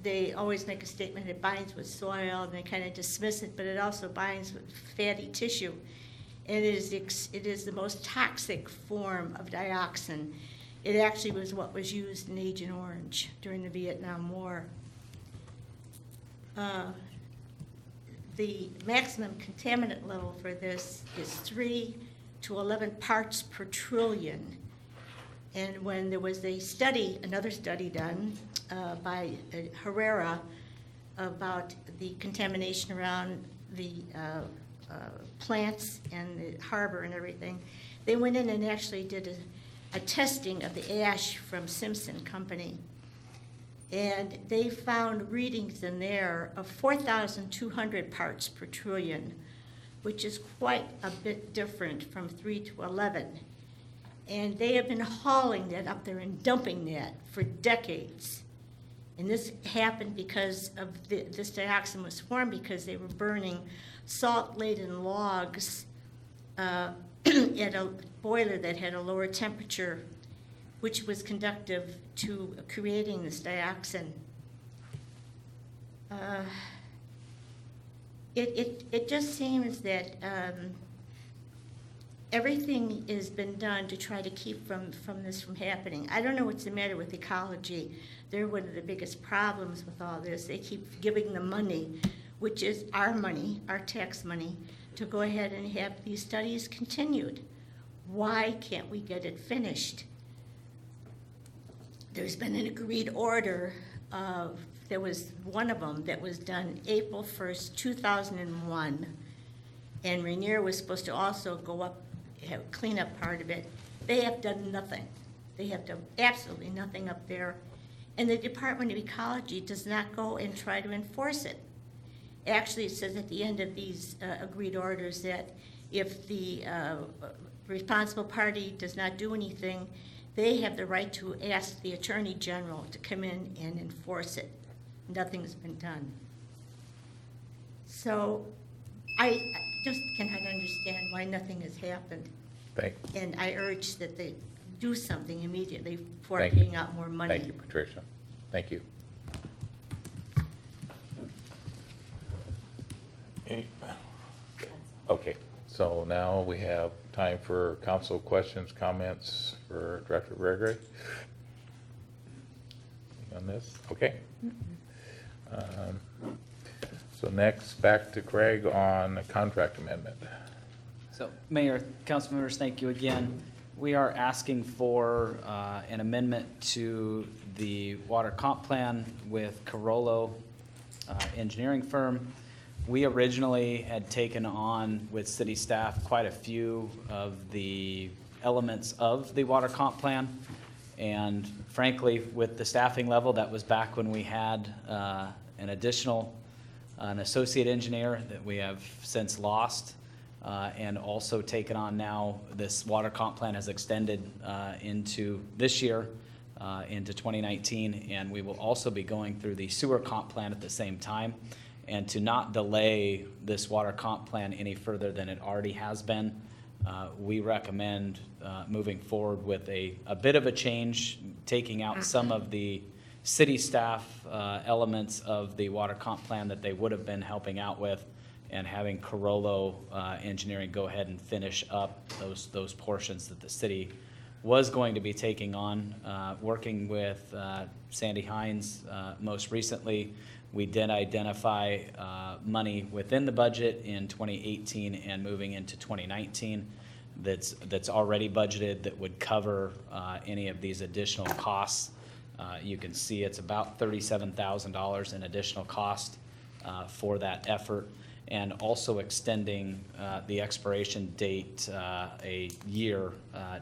[SPEAKER 5] They always make a statement it binds with soil, and they kind of dismiss it, but it also binds with fatty tissue. And it is the most toxic form of dioxin. It actually was what was used in Agent Orange during the Vietnam War. The maximum contaminant level for this is 3 to 11 parts per trillion. And when there was another study done by Herrera about the contamination around the plants and the harbor and everything, they went in and actually did a testing of the ash from Simpson Company. And they found readings in there of 4,200 parts per trillion, which is quite a bit different from 3 to 11. And they have been hauling that up there and dumping that for decades. And this happened because of this dioxin was formed because they were burning salt-laden logs at a boiler that had a lower temperature, which was conductive to creating this dioxin. It just seems that everything has been done to try to keep this from happening. I don't know what's the matter with ecology. They're one of the biggest problems with all this. They keep giving the money, which is our money, our tax money, to go ahead and have these studies continued. Why can't we get it finished? There's been an agreed order there was one of them that was done April 1st, 2001, and Rainier was supposed to also go up, clean up part of it. They have done nothing. They have done absolutely nothing up there, and the Department of Ecology does not go and try to enforce it. Actually, it says at the end of these agreed orders that if the responsible party does not do anything, they have the right to ask the Attorney General to come in and enforce it. Nothing's been done. So I just cannot understand why nothing has happened. And I urge that they do something immediately before paying out more money.
[SPEAKER 1] Thank you, Patricia. Thank you. Okay, so now we have time for council questions, comments for Director Gregory on this. Okay. So next, back to Craig on the contract amendment.
[SPEAKER 3] So, Mayor, council members, thank you again. We are asking for an amendment to the water comp plan with Carollo engineering firm. We originally had taken on with city staff quite a few of the elements of the water comp plan. And frankly, with the staffing level, that was back when we had an associate engineer that we have since lost, and also taken on now. This water comp plan has extended into this year, into 2019, and we will also be going through the sewer comp plan at the same time. And to not delay this water comp plan any further than it already has been, we recommend moving forward with a bit of a change, taking out some of the city staff elements of the water comp plan that they would have been helping out with, and having Carollo Engineering go ahead and finish up those portions that the city was going to be taking on. Working with Sandy Hines most recently, we did identify money within the budget in 2018 and moving into 2019 that's already budgeted that would cover any of these additional costs. You can see it's about $37,000 in additional cost for that effort, and also extending the expiration date a year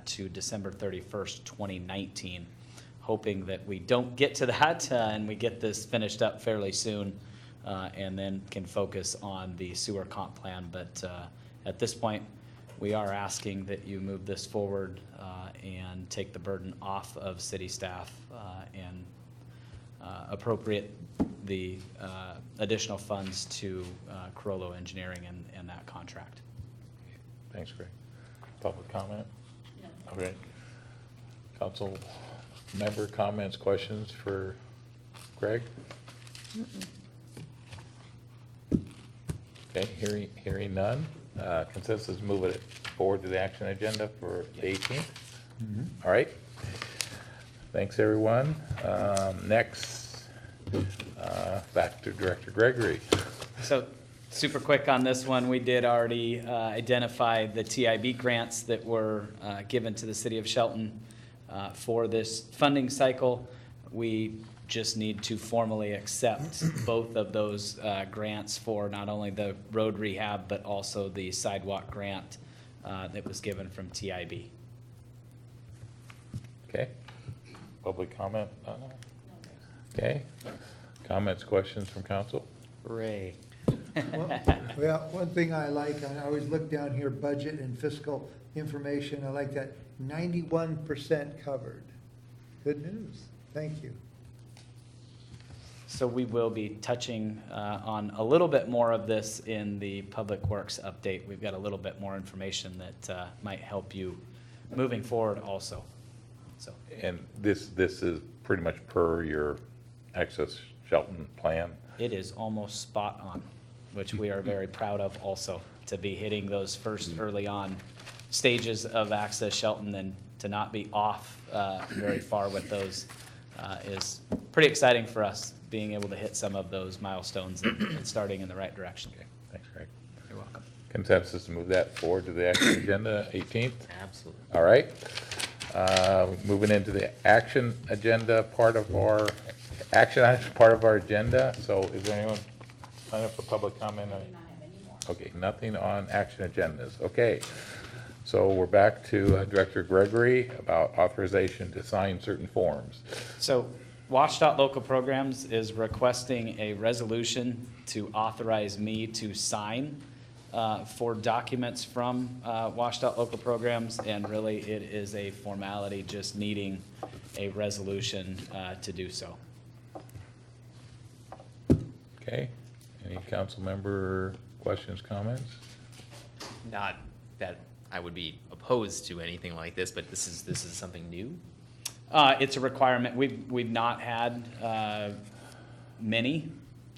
[SPEAKER 3] to December 31st, 2019. Hoping that we don't get to that and we get this finished up fairly soon, and then can focus on the sewer comp plan. But at this point, we are asking that you move this forward and take the burden off of city staff and appropriate the additional funds to Carollo Engineering and that contract.
[SPEAKER 1] Thanks, Greg. Public comment? No. Okay. Council member comments, questions for Greg? Okay, hearing none. Consensus move it forward to the action agenda for the 18th. All right. Thanks, everyone. Next, back to Director Gregory.
[SPEAKER 3] So super quick on this one, we did already identify the TIB grants that were given to the city of Shelton for this funding cycle. We just need to formally accept both of those grants for not only the road rehab, but also the sidewalk grant that was given from TIB.
[SPEAKER 1] Okay. Public comment? Okay. Comments, questions from council?
[SPEAKER 3] Ray.
[SPEAKER 6] Well, one thing I like, I always look down here, budget and fiscal information, I like that 91% covered. Good news, thank you.
[SPEAKER 3] So we will be touching on a little bit more of this in the Public Works update. We've got a little bit more information that might help you moving forward also. So
[SPEAKER 1] And this is pretty much per your Access Shelton plan?
[SPEAKER 3] it is almost spot on, which we are very proud of also, to be hitting those first early on stages of Access Shelton and to not be off very far with those is pretty exciting for us, being able to hit some of those milestones and starting in the right direction.
[SPEAKER 1] Okay, thanks, Greg.
[SPEAKER 3] You're welcome.
[SPEAKER 1] Consensus to move that forward to the action agenda, 18th?
[SPEAKER 7] Absolutely.
[SPEAKER 1] All right. Moving into the action agenda part of our, action items part of our agenda. So is there anyone sign up for public comment? Okay, nothing on action agendas. Okay. So we're back to Director Gregory about authorization to sign certain forms.
[SPEAKER 3] So WashDOT Local Programs is requesting a resolution to authorize me to sign for documents from WashDOT Local Programs, and really it is a formality, just needing a resolution to do so.
[SPEAKER 1] Okay, any council member questions, comments?
[SPEAKER 7] Not that I would be opposed to anything like this, but this is something new.
[SPEAKER 3] It's a requirement. We've not had many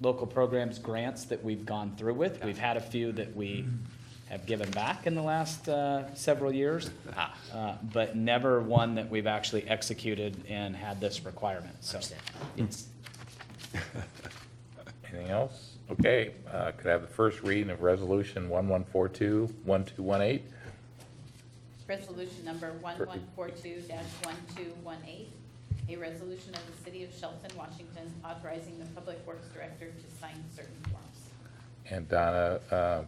[SPEAKER 3] local programs grants that we've gone through with. We've had a few that we have given back in the last several years, but never one that we've actually executed and had this requirement, so. It's
[SPEAKER 1] Anything else? Okay, could I have the first reading of Resolution 1142-1218?
[SPEAKER 8] Resolution number 1142-1218, a resolution of the City of Shelton, Washington, authorizing the Public Works Director to sign certain forms.
[SPEAKER 1] And Donna,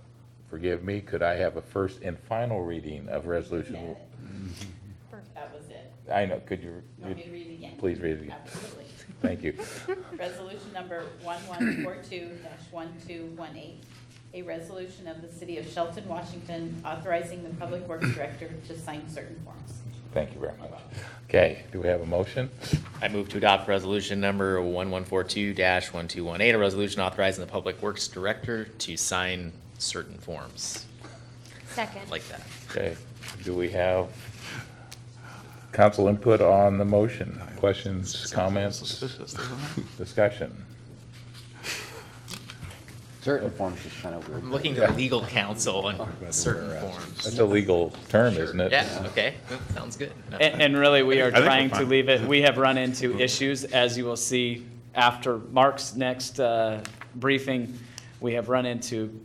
[SPEAKER 1] forgive me, could I have a first and final reading of Resolution?
[SPEAKER 8] That was it.
[SPEAKER 1] I know, could you?
[SPEAKER 8] Want me to read it again?
[SPEAKER 1] Please read it again.
[SPEAKER 8] Absolutely.
[SPEAKER 1] Thank you.
[SPEAKER 8] Resolution number 1142-1218, a resolution of the City of Shelton, Washington, authorizing the Public Works Director to sign certain forms.
[SPEAKER 1] Thank you very much. Okay, do we have a motion?
[SPEAKER 7] I move to adopt resolution number 1142-1218, a resolution authorizing the Public Works Director to sign certain forms.
[SPEAKER 2] Second.
[SPEAKER 7] Like that.
[SPEAKER 1] Okay, do we have council input on the motion? Questions, comments, discussion?
[SPEAKER 9] Certain forms is kind of weird.
[SPEAKER 7] I'm looking to legal counsel on certain forms.
[SPEAKER 1] That's a legal term, isn't it?
[SPEAKER 7] Yeah, okay, that sounds good.
[SPEAKER 3] And really, we are
[SPEAKER 1] I think we're
[SPEAKER 3] trying to
[SPEAKER 1] fine.
[SPEAKER 3] leave it, we have run into issues, as you will see after Mark's next briefing, we have run into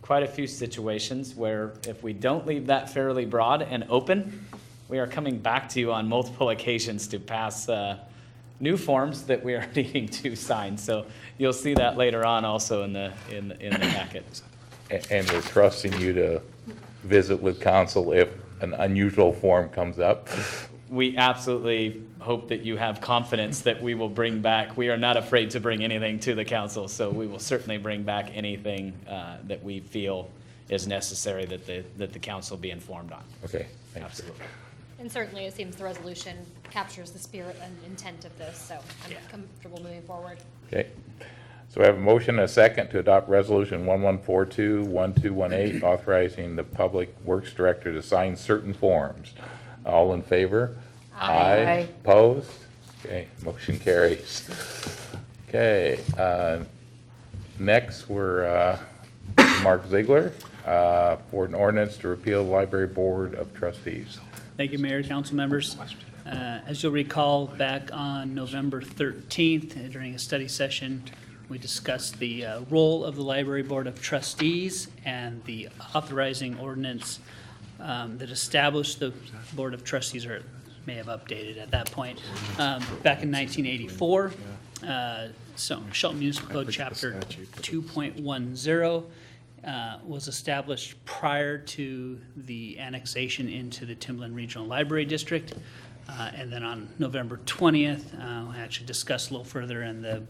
[SPEAKER 3] quite a few situations where if we don't leave that fairly broad and open, we are coming back to you on multiple occasions to pass new forms that we are needing to sign. So you'll see that later on also in the packet.
[SPEAKER 1] And we're trusting you to visit with council if an unusual form comes up.
[SPEAKER 3] We absolutely hope that you have confidence that we will bring back, we are not afraid to bring anything to the council, so we will certainly bring back anything that we feel is necessary that the council be informed on.
[SPEAKER 1] Okay, thank you.
[SPEAKER 3] Absolutely.
[SPEAKER 2] And certainly, it seems the resolution captures the spirit and intent of this, so I'm comfortable moving forward.
[SPEAKER 1] Okay, so we have a motion and a second to adopt Resolution 1142-1218, authorizing the Public Works Director to sign certain forms. All in favor?
[SPEAKER 22] Aye.
[SPEAKER 1] Opposed? Okay, motion carries. Okay, next we're Mark Ziegler for an ordinance to repeal the Library Board of Trustees.
[SPEAKER 10] Thank you, Mayor, council members. As you'll recall, back on November 13th, during a study session, we discussed the role of the Library Board of Trustees and the authorizing ordinance that established the Board of Trustees, or may have updated at that point, back in 1984. So Shelton Municipal Code Chapter 2.10 was established prior to the annexation into the Timberland Regional Library District. And then on November 20th, I actually discussed a little further, and the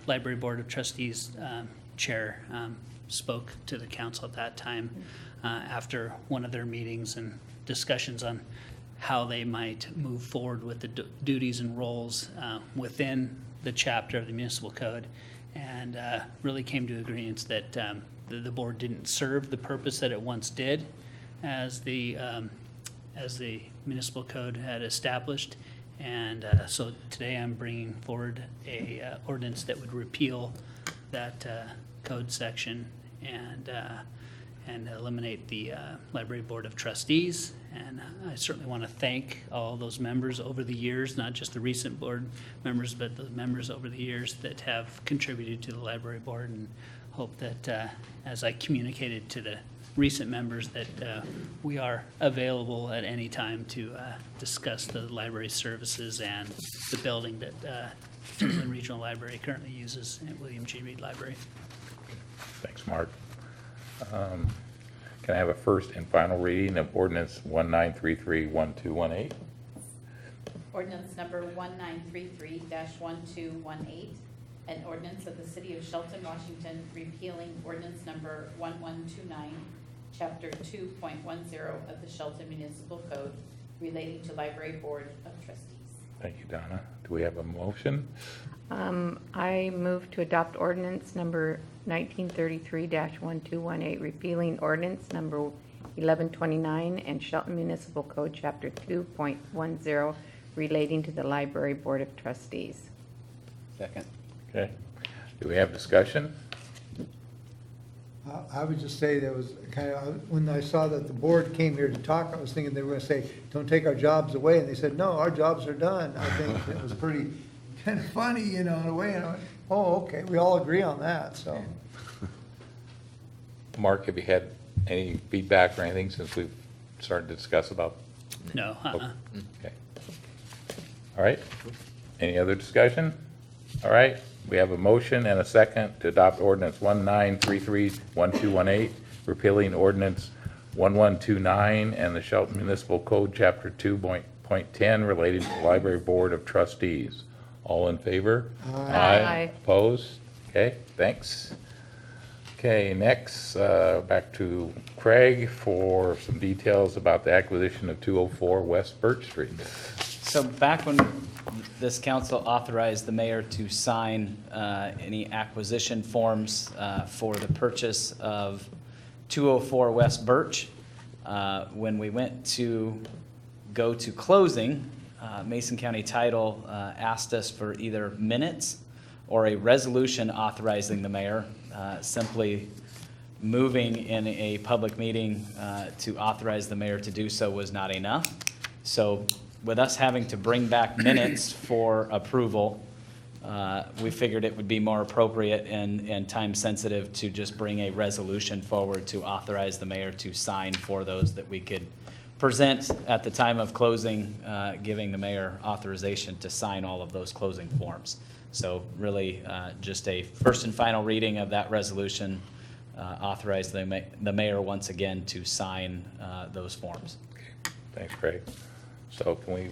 [SPEAKER 10] Library Board of Trustees Chair spoke to the council at that time after one of their meetings and discussions on how they might move forward with the duties and roles within the chapter of the municipal code, and really came to agreement that the board didn't serve the purpose that it once did as the municipal code had established. And so today I'm bringing forward a ordinance that would repeal that code section and eliminate the Library Board of Trustees. And I certainly want to thank all those members over the years, not just the recent board members, but the members over the years that have contributed to the library board, and hope that as I communicated to the recent members that we are available at any time to discuss the library services and the building that Timberland Regional Library currently uses at William G. Reed Library.
[SPEAKER 1] Thanks, Mark. Can I have a first and final reading of ordinance 1933-1218?
[SPEAKER 8] Ordinance number 1933-1218, an ordinance of the City of Shelton, Washington, repealing ordinance number 1129, Chapter 2.10 of the Shelton Municipal Code relating to Library Board of Trustees.
[SPEAKER 1] Thank you, Donna. Do we have a motion?
[SPEAKER 11] I move to adopt ordinance number 1933-1218, repealing ordinance number 1129 and Shelton Municipal Code, Chapter 2.10, relating to the Library Board of Trustees.
[SPEAKER 9] Second.
[SPEAKER 1] Okay. Do we have discussion?
[SPEAKER 6] I would just say there was kind of, when I saw that the board came here to talk, I was thinking they were going to say, don't take our jobs away. And they said, no, our jobs are done. I think it was pretty kind of funny, you know, in a way. And I went, oh, okay, we all agree on that, so.
[SPEAKER 1] Mark, have you had any feedback or anything since we've started to discuss about?
[SPEAKER 10] No.
[SPEAKER 1] Okay. All right. Any other discussion? All right. We have a motion and a second to adopt ordinance 1933-1218, repealing ordinance 1129 and the Shelton Municipal Code, Chapter 2.10, related to the Library Board of Trustees. All in favor?
[SPEAKER 11] Aye.
[SPEAKER 1] Opposed? Okay, thanks. Okay, next, back to Craig for some details about the acquisition of 204 West Birch Street.
[SPEAKER 3] So back when this council authorized the mayor to sign any acquisition forms for the purchase of 204 West Birch, when we went to go to closing, Mason County Title asked us for either minutes or a resolution authorizing the mayor. Simply moving in a public meeting to authorize the mayor to do so was not enough. So with us having to bring back minutes for approval, we figured it would be more appropriate and time sensitive to just bring a resolution forward to authorize the mayor to sign for those that we could present at the time of closing, giving the mayor authorization to sign all of those closing forms. So really just a first and final reading of that resolution, authorize the mayor once again to sign those forms.
[SPEAKER 1] Thanks, Craig. So can we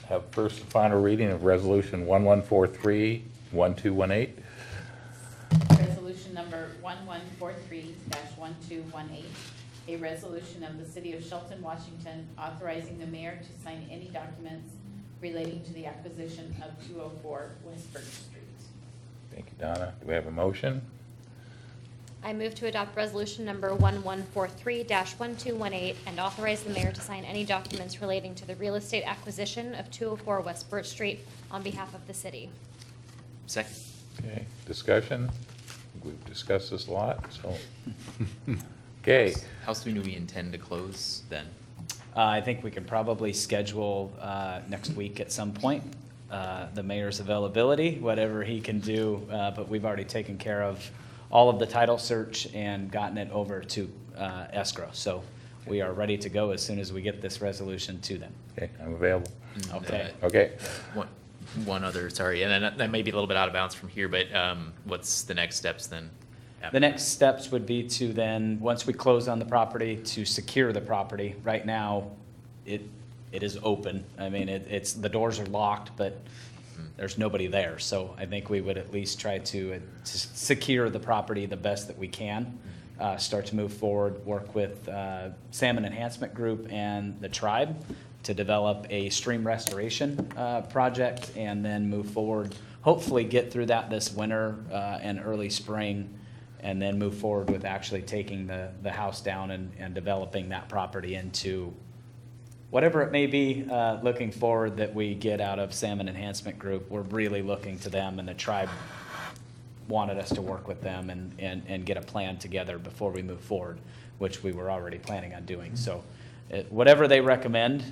[SPEAKER 1] have first and final reading of resolution 1143-1218?
[SPEAKER 8] Resolution number 1143-1218, a resolution of the City of Shelton, Washington, authorizing the mayor to sign any documents relating to the acquisition of 204 West Birch Street.
[SPEAKER 1] Thank you, Donna. Do we have a motion?
[SPEAKER 2] I move to adopt resolution number 1143-1218 and authorize the mayor to sign any documents relating to the real estate acquisition of 204 West Birch Street on behalf of the city.
[SPEAKER 7] Second.
[SPEAKER 1] Okay, discussion? We've discussed this a lot, so. Okay.
[SPEAKER 7] How soon do we intend to close then?
[SPEAKER 3] I think we could probably schedule next week at some point. The mayor's availability, whatever he can do, but we've already taken care of all of the title search and gotten it over to escrow. So we are ready to go as soon as we get this resolution to them.
[SPEAKER 1] Okay, I'm available.
[SPEAKER 3] Okay.
[SPEAKER 1] Okay.
[SPEAKER 7] One other, sorry, and then that may be a little bit out of bounds from here, but what's the next steps then?
[SPEAKER 3] The next steps would be to then, once we close on the property, to secure the property. Right now, it is open. I mean, it's, the doors are locked, but there's nobody there. So I think we would at least try to secure the property the best that we can, start to move forward, work with Salmon Enhancement Group and the tribe to develop a stream restoration project, and then move forward, hopefully get through that this winter and early spring, and then move forward with actually taking the house down and developing that property into whatever it may be, looking forward that we get out of Salmon Enhancement Group. We're really looking to them, and the tribe wanted us to work with them and get a plan together before we move forward, which we were already planning on doing. So whatever they recommend,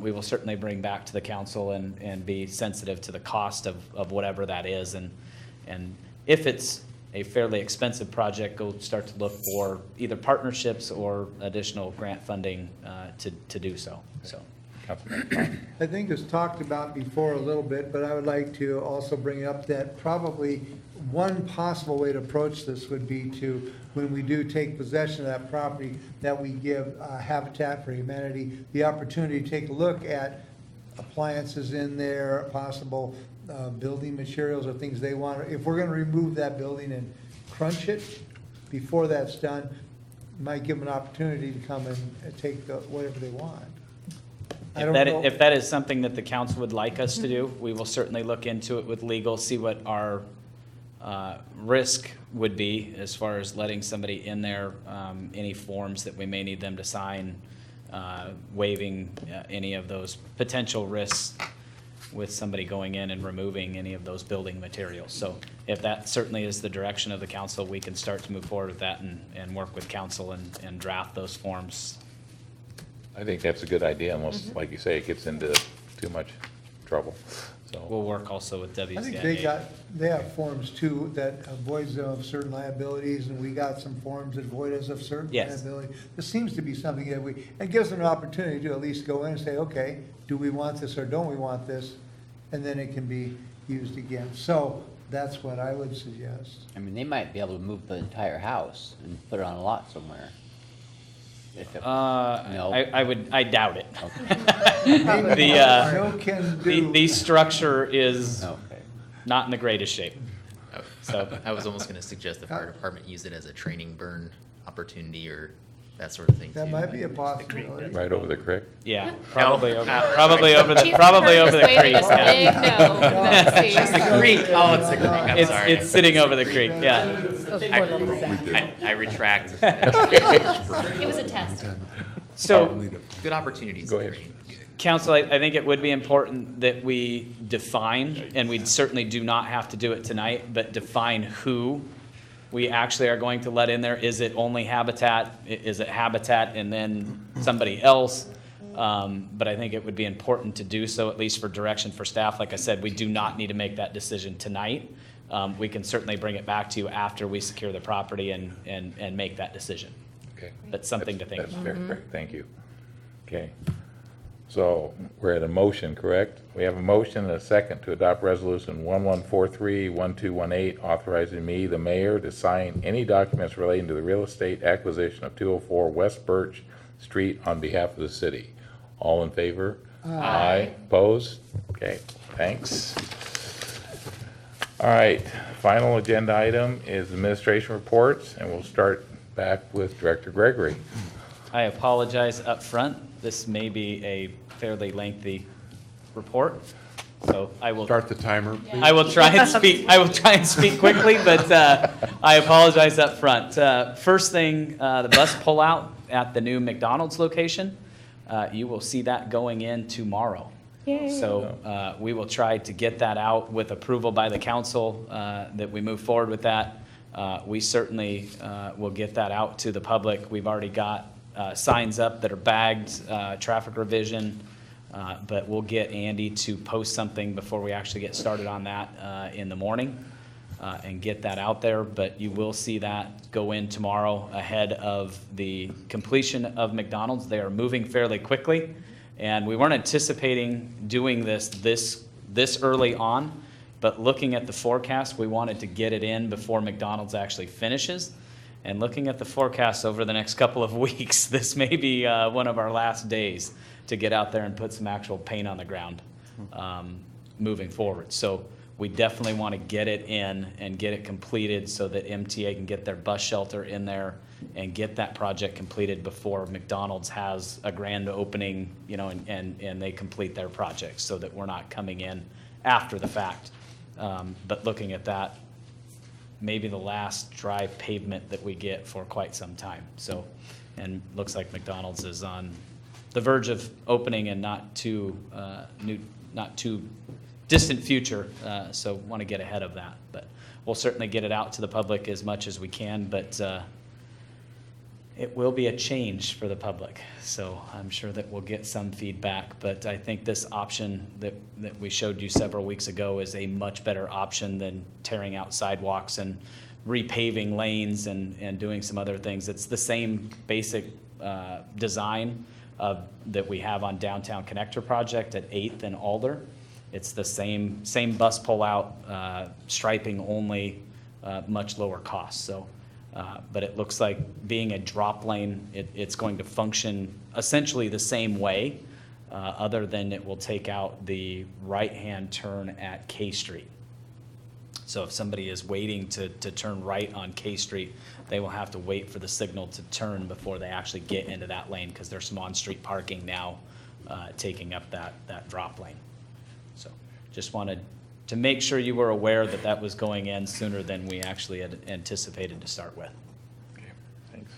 [SPEAKER 3] we will certainly bring back to the council and be sensitive to the cost of whatever that is. And if it's a fairly expensive project, go start to look for either partnerships or additional grant funding to do so. So,
[SPEAKER 6] I think it's talked about before a little bit, but I would like to also bring up that probably one possible way to approach this would be to, when we do take possession of that property, that we give Habitat for Humanity the opportunity to take a look at appliances in there, possible building materials or things they want. If we're going to remove that building and crunch it before that's done, might give them an opportunity to come and take whatever they want.
[SPEAKER 3] if that is something that the council would like us to do, we will certainly look into it with legal, see what our risk would be as far as letting somebody in there, any forms that we may need them to sign, waiving any of those potential risks with somebody going in and removing any of those building materials. So if that certainly is the direction of the council, we can start to move forward with that and work with council and draft those forms.
[SPEAKER 1] I think that's a good idea, unless, like you say, it gets into too much trouble. So
[SPEAKER 3] we'll work also with WCIA.
[SPEAKER 6] I think they have forms too that avoids them of certain liabilities, and we got some forms that avoid us of certain liability. This seems to be something that it gives them an opportunity to at least go in and say, okay, do we want this or don't we want this? And then it can be used again. So that's what I would suggest.
[SPEAKER 9] I mean, they might be able to move the entire house and put it on a lot somewhere. If it, no.
[SPEAKER 3] I doubt it.
[SPEAKER 6] Okay.
[SPEAKER 3] The structure is not in the greatest shape.
[SPEAKER 7] So I was almost going to suggest the fire department use it as a training burn opportunity or that sort of thing.
[SPEAKER 6] That might be a possibility.
[SPEAKER 1] right over the creek.
[SPEAKER 3] Yeah, probably over the creek.
[SPEAKER 7] It's the creek. Oh, it's the creek. I'm sorry.
[SPEAKER 3] It's sitting over the creek. Yeah.
[SPEAKER 7] I retract.
[SPEAKER 2] It was a test.
[SPEAKER 3] So,
[SPEAKER 7] good opportunities.
[SPEAKER 1] Go ahead.
[SPEAKER 3] council, I think it would be important that we define, and we certainly do not have to do it tonight, but define who we actually are going to let in there. Is it only Habitat? Is it Habitat and then somebody else? But I think it would be important to do so, at least for direction for staff. Like I said, we do not need to make that decision tonight. We can certainly bring it back to you after we secure the property and make that decision.
[SPEAKER 1] Okay.
[SPEAKER 3] That's something to think
[SPEAKER 1] That's
[SPEAKER 3] about.
[SPEAKER 1] very great. Thank you. Okay. So we're at a motion, correct? We have a motion and a second to adopt resolution 1143-1218, authorizing me, the mayor, to sign any documents relating to the real estate acquisition of 204 West Birch Street on behalf of the city. All in favor? Aye. Opposed? Okay, thanks. All right, final agenda item is administration reports, and we'll start back with Director Gregory.
[SPEAKER 3] I apologize up front. This may be a fairly lengthy report, so I will
[SPEAKER 4] Start the timer, please.
[SPEAKER 3] I will try and speak quickly, but I apologize up front. First thing, the bus pullout at the new McDonald's location. You will see that going in tomorrow.
[SPEAKER 11] Yay.
[SPEAKER 3] So we will try to get that out with approval by the council, that we move forward with that. We certainly will get that out to the public. We've already got signs up that are bagged, traffic revision, but we'll get Andy to post something before we actually get started on that in the morning and get that out there. But you will see that go in tomorrow ahead of the completion of McDonald's. They are moving fairly quickly, and we weren't anticipating doing this early on, but looking at the forecast, we wanted to get it in before McDonald's actually finishes. And looking at the forecast over the next couple of weeks, this may be one of our last days to get out there and put some actual paint on the ground moving forward. So we definitely want to get it in and get it completed so that MTA can get their bus shelter in there and get that project completed before McDonald's has a grand opening, you know, and they complete their project, so that we're not coming in after the fact. But looking at that, maybe the last dry pavement that we get for quite some time. So, and looks like McDonald's is on the verge of opening in not too distant future, so want to get ahead of that. But we'll certainly get it out to the public as much as we can, but it will be a change for the public. So I'm sure that we'll get some feedback, but I think this option that we showed you several weeks ago is a much better option than tearing out sidewalks and repaving lanes and doing some other things. It's the same basic design that we have on Downtown Connector Project at 8th and Alder. It's the same bus pull-out, striping only, much lower cost. So, but it looks like being a drop lane, it's going to function essentially the same way, other than it will take out the right-hand turn at K Street. So if somebody is waiting to turn right on K Street, they will have to wait for the signal to turn before they actually get into that lane, because there's some on-street parking now taking up that drop lane. So just wanted to make sure you were aware that that was going in sooner than we actually had anticipated to start with.
[SPEAKER 1] Okay, thanks.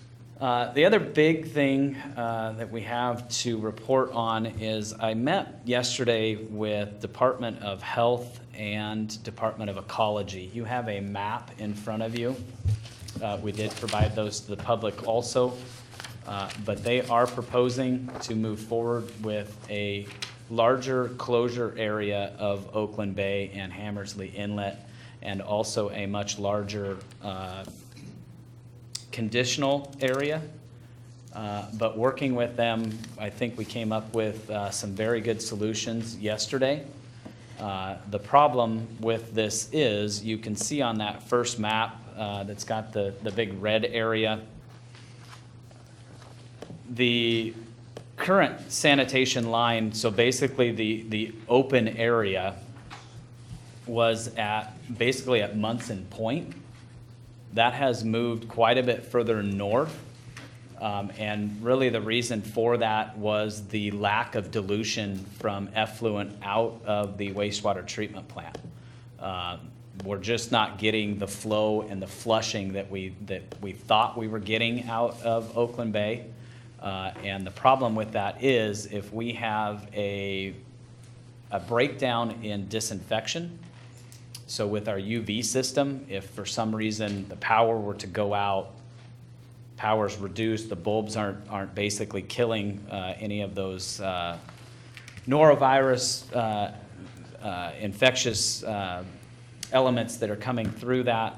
[SPEAKER 3] The other big thing that we have to report on is I met yesterday with Department of Health and Department of Ecology. You have a map in front of you. We did provide those to the public also, but they are proposing to move forward with a larger closure area of Oakland Bay and Hammersley Inlet, and also a much larger conditional area. But working with them, I think we came up with some very good solutions yesterday. The problem with this is, you can see on that first map that's got the big red area, the current sanitation line, so basically the open area was basically at Munson Point. That has moved quite a bit further north. And really the reason for that was the lack of dilution from effluent out of the wastewater treatment plant. We're just not getting the flow and the flushing that we thought we were getting out of Oakland Bay. And the problem with that is, if we have a breakdown in disinfection, so with our UV system, if for some reason the power were to go out, power's reduced, the bulbs aren't basically killing any of those norovirus infectious elements that are coming through that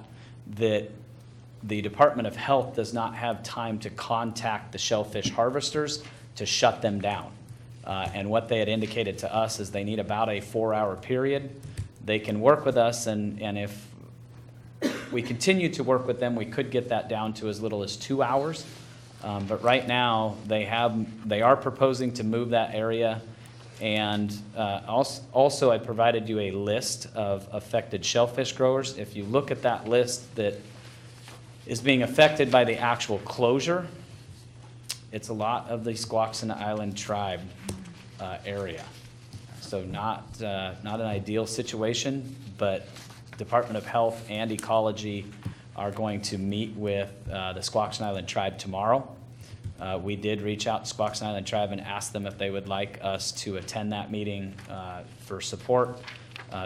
[SPEAKER 3] the Department of Health does not have time to contact the shellfish harvesters to shut them down. And what they had indicated to us is they need about a 4-hour period. They can work with us, and if we continue to work with them, we could get that down to as little as 2 hours. But right now, they are proposing to move that area. And also, I provided you a list of affected shellfish growers. If you look at that list that is being affected by the actual closure, it's a lot of the Squaxin Island tribe area. So not an ideal situation, but Department of Health and Ecology are going to meet with the Squaxin Island tribe tomorrow. We did reach out to Squaxin Island tribe and ask them if they would like us to attend that meeting for support.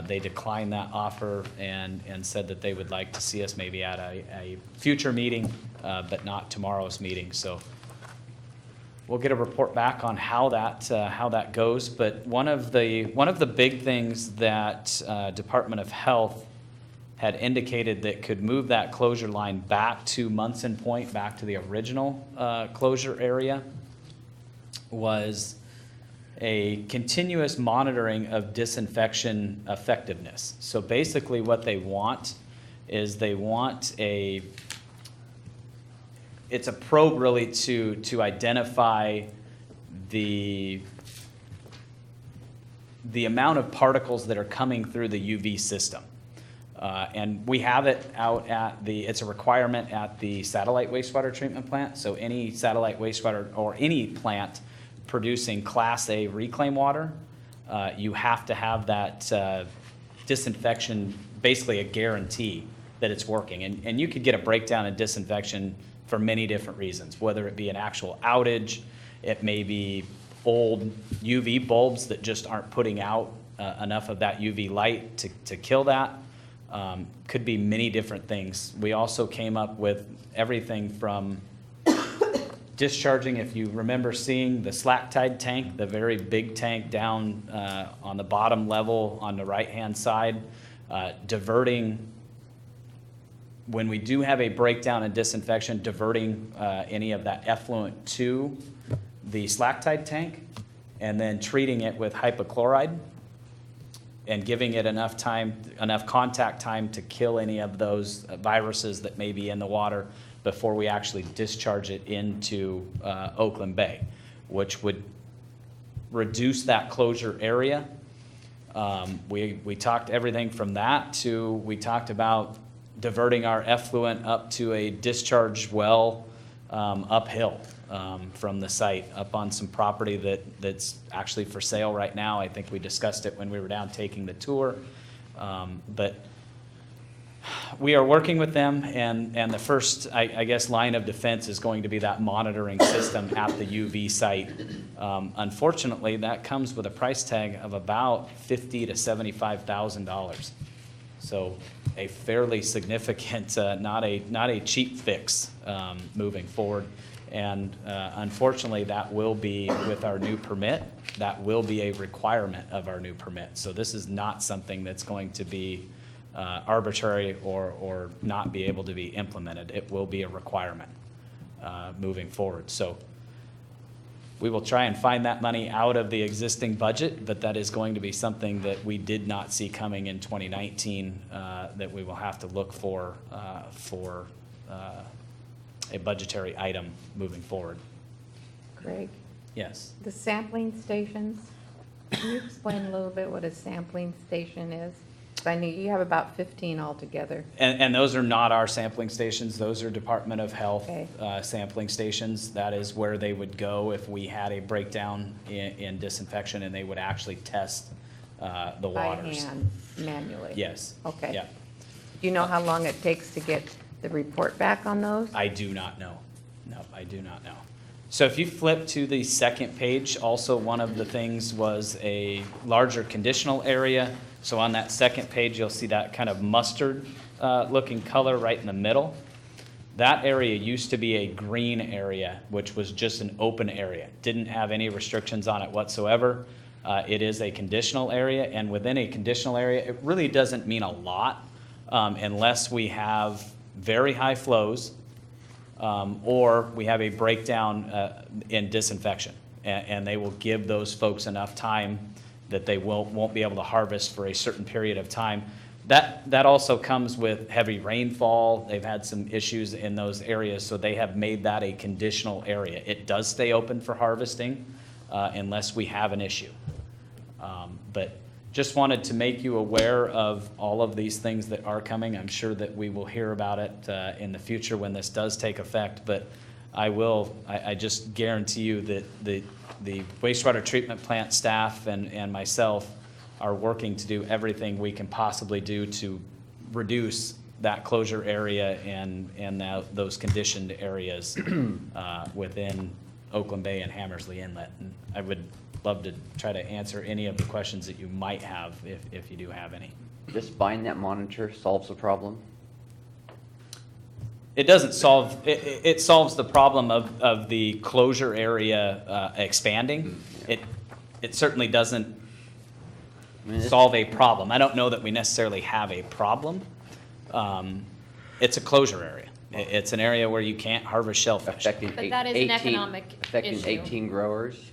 [SPEAKER 3] They declined that offer and said that they would like to see us maybe at a future meeting, but not tomorrow's meeting. So we'll get a report back on how that goes. But one of the big things that Department of Health had indicated that could move that closure line back to Munson Point, back to the original closure area, was a continuous monitoring of disinfection effectiveness. So basically what they want is they want it's a probe really to identify the amount of particles that are coming through the UV system. And we have it out at it's a requirement at the satellite wastewater treatment plant. So any satellite wastewater or any plant producing Class A reclaim water, you have to have that disinfection, basically a guarantee that it's working. And you could get a breakdown in disinfection for many different reasons, whether it be an actual outage, it may be old UV bulbs that just aren't putting out enough of that UV light to kill that. Could be many different things. We also came up with everything from discharging, if you remember seeing the slack tide tank, the very big tank down on the bottom level on the right-hand side, diverting, when we do have a breakdown in disinfection, diverting any of that effluent to the slack tide tank, and then treating it with hypochlorite and giving it enough time, enough contact time to kill any of those viruses that may be in the water before we actually discharge it into Oakland Bay, which would reduce that closure area. We talked everything from that to, we talked about diverting our effluent up to a discharge well uphill from the site, up on some property that's actually for sale right now. I think we discussed it when we were down taking the tour. But we are working with them, and the first, I guess, line of defense is going to be that monitoring system at the UV site. Unfortunately, that comes with a price tag of about $50,000 to $75,000. So a fairly significant, not a cheap fix moving forward. And unfortunately, that will be with our new permit. That will be a requirement of our new permit. So this is not something that's going to be arbitrary or not be able to be implemented. It will be a requirement moving forward. So we will try and find that money out of the existing budget, but that is going to be something that we did not see coming in 2019 that we will have to look for a budgetary item moving forward.
[SPEAKER 11] Greg,
[SPEAKER 3] Yes.
[SPEAKER 11] the sampling stations, can you explain a little bit what a sampling station is? 'Cause I know you have about 15 altogether.
[SPEAKER 3] And those are not our sampling stations. Those are Department of Health
[SPEAKER 11] Okay.
[SPEAKER 3] Sampling stations. That is where they would go if we had a breakdown in disinfection, and they would actually test the waters.
[SPEAKER 11] By hand, manually?
[SPEAKER 3] Yes.
[SPEAKER 11] Okay.
[SPEAKER 3] Yeah.
[SPEAKER 11] Do you know how long it takes to get the report back on those?
[SPEAKER 3] I do not know. No, I do not know. So if you flip to the second page, also one of the things was a larger conditional area. So on that second page, you'll see that kind of mustard looking color right in the middle. That area used to be a green area, which was just an open area. Didn't have any restrictions on it whatsoever. It is a conditional area, and within a conditional area, it really doesn't mean a lot unless we have very high flows or we have a breakdown in disinfection. And they will give those folks enough time that they won't be able to harvest for a certain period of time. That also comes with heavy rainfall. They've had some issues in those areas, so they have made that a conditional area. It does stay open for harvesting unless we have an issue. But just wanted to make you aware of all of these things that are coming. I'm sure that we will hear about it in the future when this does take effect, but I just guarantee you that the wastewater treatment plant staff and myself are working to do everything we can possibly do to reduce that closure area and those conditioned areas within Oakland Bay and Hammersley Inlet. And I would love to try to answer any of the questions that you might have if you do have any.
[SPEAKER 9] Just buying that monitor solves the problem?
[SPEAKER 3] It doesn't solve, it solves the problem of the closure area expanding. It certainly doesn't solve a problem. I don't know that we necessarily have a problem. It's a closure area. It's an area where you can't harvest shellfish.
[SPEAKER 2] But that is an economic
[SPEAKER 9] Affecting
[SPEAKER 2] issue.
[SPEAKER 9] 18 growers?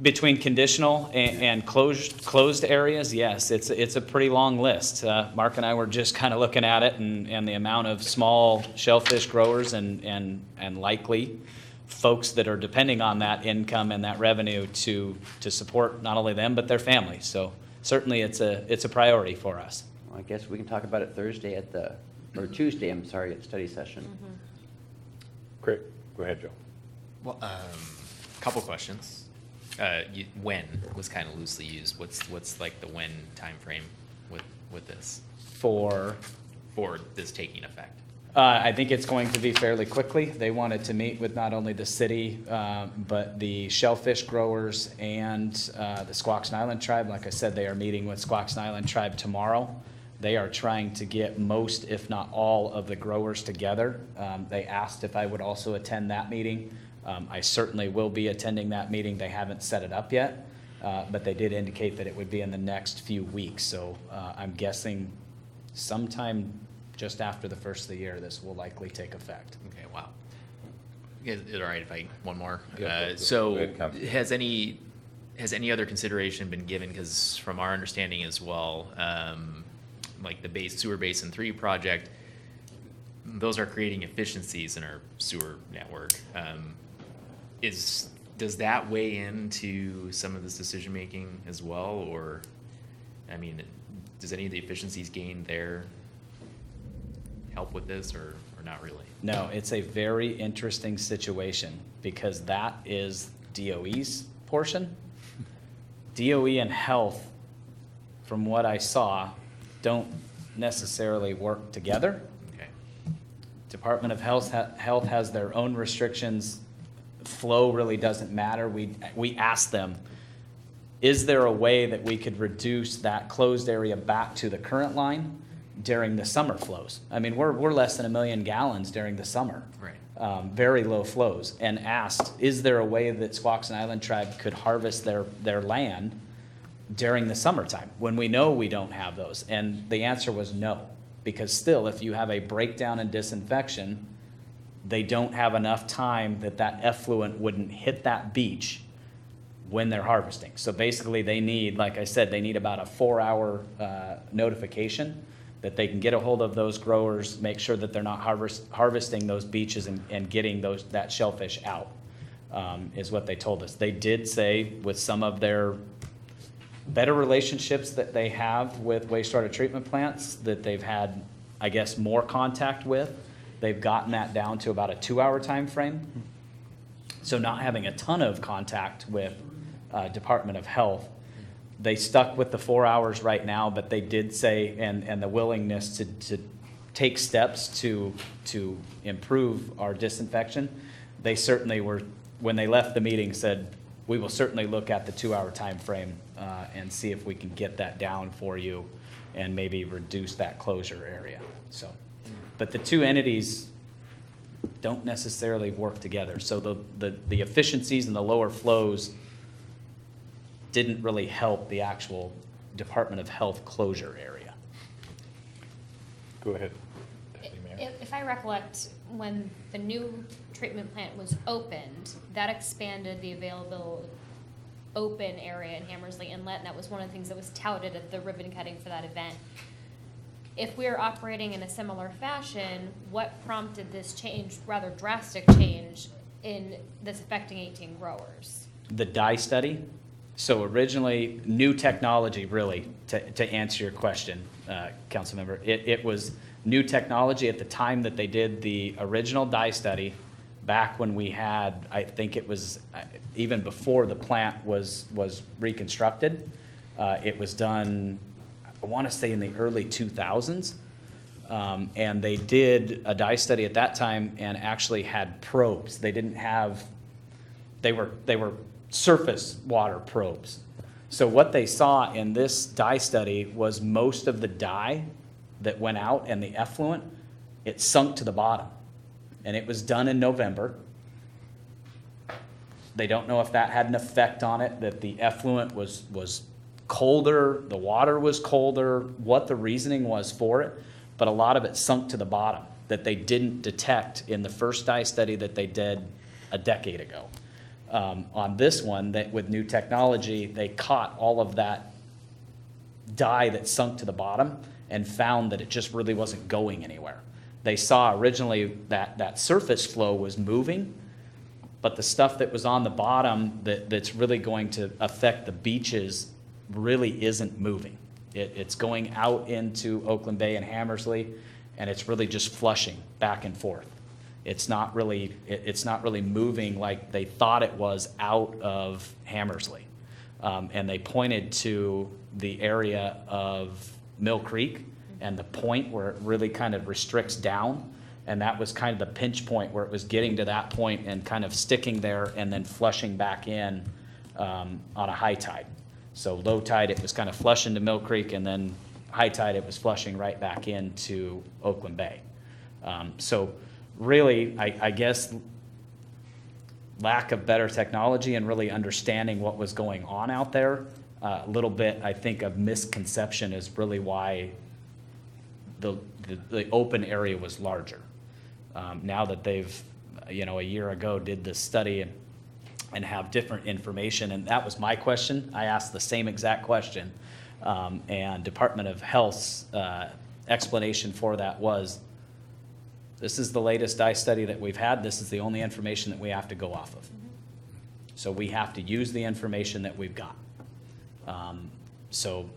[SPEAKER 3] Between conditional and closed areas, yes, it's a pretty long list. Mark and I were just kind of looking at it, and the amount of small shellfish growers and likely folks that are depending on that income and that revenue to support not only them, but their families. So certainly it's a priority for us.
[SPEAKER 9] Well, I guess we can talk about it Thursday or Tuesday, I'm sorry, at study session.
[SPEAKER 1] Great, go ahead, Joe.
[SPEAKER 7] Well, couple questions. When was kind of loosely used. What's like the when timeframe with this for this taking effect?
[SPEAKER 3] I think it's going to be fairly quickly. They wanted to meet with not only the city, but the shellfish growers and the Squaxin Island Tribe. Like I said, they are meeting with Squaxin Island Tribe tomorrow. They are trying to get most, if not all, of the growers together. They asked if I would also attend that meeting. I certainly will be attending that meeting. They haven't set it up yet, but they did indicate that it would be in the next few weeks. So I'm guessing sometime just after the first of the year, this will likely take effect.
[SPEAKER 7] Okay, wow. Is it all right if I, one more?
[SPEAKER 1] Yeah,
[SPEAKER 7] So
[SPEAKER 1] go ahead, Councilman.
[SPEAKER 7] has any other consideration been given, because from our understanding as well, like the sewer basin 3 project, those are creating efficiencies in our sewer network. Does that weigh into some of this decision making as well, or, I mean, does any of the efficiencies gained there help with this, or not really?
[SPEAKER 3] No, it's a very interesting situation because that is DOE's portion. DOE and health, from what I saw, don't necessarily work together.
[SPEAKER 7] Okay.
[SPEAKER 3] Department of Health has their own restrictions. Flow really doesn't matter. We asked them, is there a way that we could reduce that closed area back to the current line during the summer flows? I mean, we're less than 1 million gallons during the summer.
[SPEAKER 7] Right.
[SPEAKER 3] Very low flows, and asked, is there a way that Squaxin Island Tribe could harvest their land during the summertime when we know we don't have those? And the answer was no, because still, if you have a breakdown in disinfection, they don't have enough time that effluent wouldn't hit that beach when they're harvesting. So basically they need, like I said, they need about a 4-hour notification that they can get a hold of those growers, make sure that they're not harvesting those beaches and getting that shellfish out, is what they told us. They did say with some of their better relationships that they have with wastewater treatment plants that they've had, I guess, more contact with, they've gotten that down to about a 2-hour time frame. So not having a ton of contact with Department of Health. They stuck with the 4 hours right now, but they did say, and the willingness to take steps to improve our disinfection. They certainly were, when they left the meeting, said, we will certainly look at the 2-hour time frame and see if we can get that down for you and maybe reduce that closure area. So, but the two entities don't necessarily work together. So the efficiencies and the lower flows didn't really help the actual Department of Health closure area.
[SPEAKER 1] Go ahead.
[SPEAKER 2] If I recollect, when the new treatment plant was opened, that expanded the available open area in Hammersley Inlet, and that was one of the things that was touted at the ribbon cutting for that event. If we're operating in a similar fashion, what prompted this change, rather drastic change, in this affecting 18 growers?
[SPEAKER 3] The dye study. So originally, new technology, really, to answer your question, council member. It was new technology at the time that they did the original dye study, back when we had, I think it was even before the plant was reconstructed. It was done, I want to say in the early 2000s. And they did a dye study at that time and actually had probes. They didn't have, they were surface water probes. So what they saw in this dye study was most of the dye that went out and the effluent, it sunk to the bottom. And it was done in November. They don't know if that had an effect on it, that the effluent was colder, the water was colder, what the reasoning was for it, but a lot of it sunk to the bottom that they didn't detect in the first dye study that they did a decade ago. On this one, that with new technology, they caught all of that dye that sunk to the bottom and found that it just really wasn't going anywhere. They saw originally that surface flow was moving, but the stuff that was on the bottom that's really going to affect the beaches really isn't moving. It's going out into Oakland Bay and Hammersley, and it's really just flushing back and forth. It's not really moving like they thought it was out of Hammersley. And they pointed to the area of Mill Creek and the point where it really kind of restricts down. And that was kind of the pinch point where it was getting to that point and kind of sticking there and then flushing back in on a high tide. So low tide, it was kind of flushing to Mill Creek, and then high tide, it was flushing right back into Oakland Bay. So really, I guess lack of better technology and really understanding what was going on out there, a little bit, I think, of misconception is really why the open area was larger. Now that they've, a year ago did this study and have different information, and that was my question. I asked the same exact question, and Department of Health's explanation for that was, this is the latest dye study that we've had. This is the only information that we have to go off of. So we have to use the information that we've got. So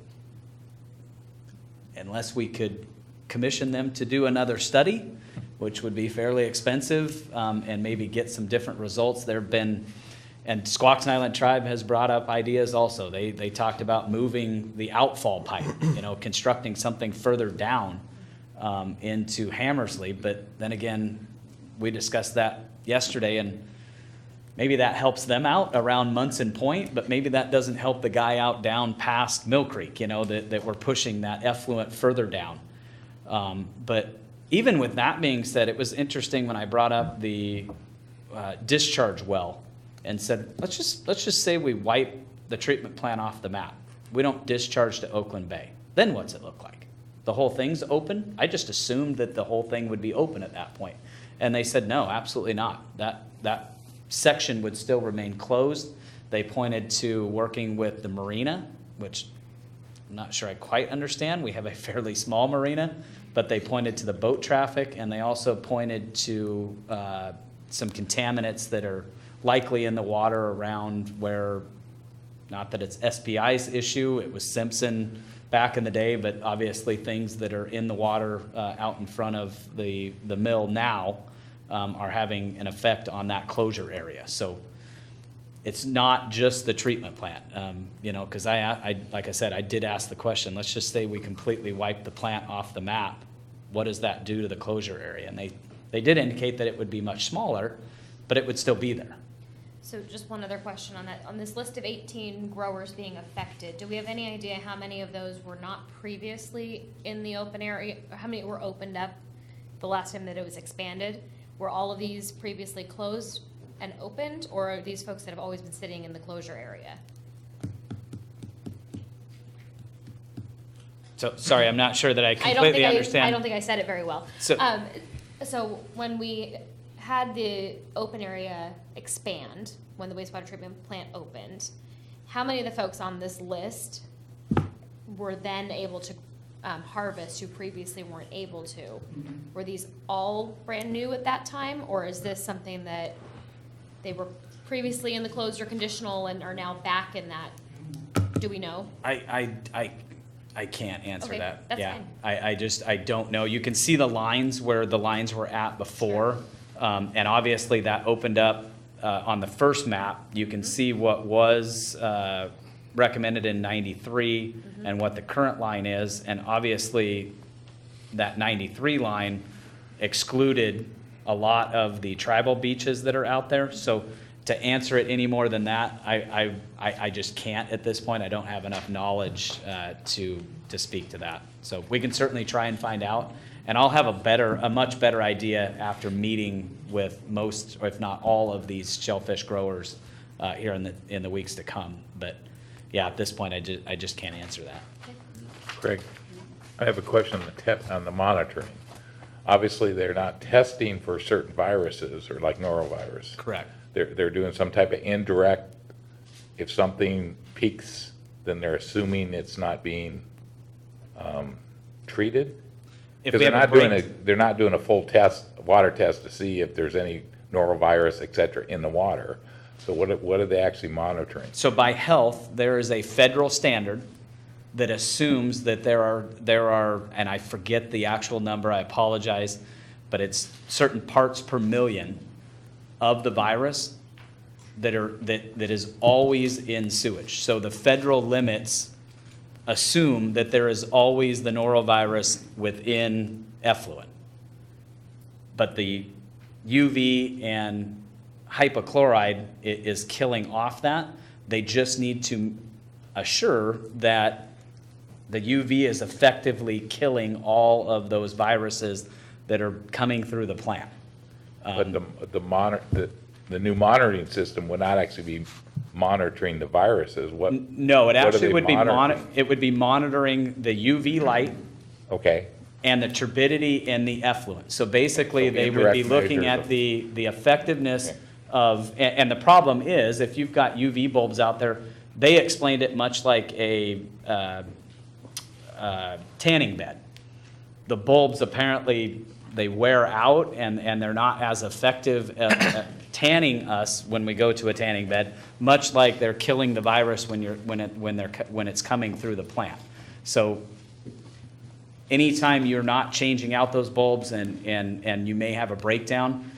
[SPEAKER 3] unless we could commission them to do another study, which would be fairly expensive, and maybe get some different results, there have been, and Squaxin Island Tribe has brought up ideas also. They talked about moving the outfall pipe, constructing something further down into Hammersley, but then again, we discussed that yesterday, and maybe that helps them out around Munson Point, but maybe that doesn't help the guy out down past Mill Creek, that we're pushing that effluent further down. But even with that being said, it was interesting when I brought up the discharge well and said, let's just say we wipe the treatment plant off the map. We don't discharge to Oakland Bay. Then what's it look like? The whole thing's open? I just assumed that the whole thing would be open at that point. And they said, no, absolutely not. That section would still remain closed. They pointed to working with the marina, which I'm not sure I quite understand. We have a fairly small marina, but they pointed to the boat traffic, and they also pointed to some contaminants that are likely in the water around where, not that it's SPI's issue, it was Simpson back in the day, but obviously things that are in the water out in front of the mill now are having an effect on that closure area. So it's not just the treatment plant, because I like I said, I did ask the question, let's just say we completely wipe the plant off the map. What does that do to the closure area? And they did indicate that it would be much smaller, but it would still be there.
[SPEAKER 2] So just one other question on that. On this list of 18 growers being affected, do we have any idea how many of those were not previously in the open area? Or how many were opened up the last time that it was expanded? Were all of these previously closed and opened, or are these folks that have always been sitting in the closure area?
[SPEAKER 3] So, sorry, I'm not sure that I completely understand.
[SPEAKER 2] I don't think I said it very well.
[SPEAKER 3] So
[SPEAKER 2] When we had the open area expand, when the wastewater treatment plant opened, how many of the folks on this list were then able to harvest who previously weren't able to? Were these all brand new at that time, or is this something that they were previously in the closed or conditional and are now back in that? Do we know?
[SPEAKER 3] I can't answer
[SPEAKER 2] Okay,
[SPEAKER 3] that.
[SPEAKER 2] that's
[SPEAKER 3] Yeah,
[SPEAKER 2] fine.
[SPEAKER 3] I don't know. You can see the lines where the lines were at before, and obviously that opened up on the first map. You can see what was recommended in 93 and what the current line is, and obviously that 93 line excluded a lot of the tribal beaches that are out there. So to answer it any more than that, I just can't at this point. I don't have enough knowledge to speak to that. So we can certainly try and find out, and I'll have a much better idea after meeting with most, or if not all, of these shellfish growers here in the weeks to come. But yeah, at this point, I just can't answer that.
[SPEAKER 1] Greg, I have a question on the monitoring. Obviously, they're not testing for certain viruses or like norovirus.
[SPEAKER 3] Correct.
[SPEAKER 1] they're doing some type of indirect, if something peaks, then they're assuming it's not being treated?
[SPEAKER 3] If
[SPEAKER 1] Because
[SPEAKER 3] we have a
[SPEAKER 1] they're not doing a full test, water test to see if there's any norovirus, et cetera, in the water. So what are they actually monitoring?
[SPEAKER 3] So by health, there is a federal standard that assumes that there are, and I forget the actual number, I apologize, but it's certain parts per million of the virus that is always in sewage. So the federal limits assume that there is always the norovirus within effluent. But the UV and hypochlorite is killing off that. They just need to assure that the UV is effectively killing all of those viruses that are coming through the plant.
[SPEAKER 1] But the new monitoring system would not actually be monitoring the viruses.
[SPEAKER 3] No, it
[SPEAKER 1] what are
[SPEAKER 3] actually
[SPEAKER 1] they
[SPEAKER 3] would be
[SPEAKER 1] monitoring?
[SPEAKER 3] it would be monitoring the UV light.
[SPEAKER 1] Okay.
[SPEAKER 3] And the turbidity in the effluent. So basically,
[SPEAKER 1] So
[SPEAKER 3] they would be
[SPEAKER 1] indirect
[SPEAKER 3] looking
[SPEAKER 1] measures
[SPEAKER 3] at
[SPEAKER 1] of-
[SPEAKER 3] the effectiveness of, and the problem is, if you've got UV bulbs out there, they explained it much like a tanning bed. The bulbs apparently, they wear out and they're not as effective at tanning us when we go to a tanning bed, much like they're killing the virus when it's coming through the plant. So anytime you're not changing out those bulbs and you may have a breakdown,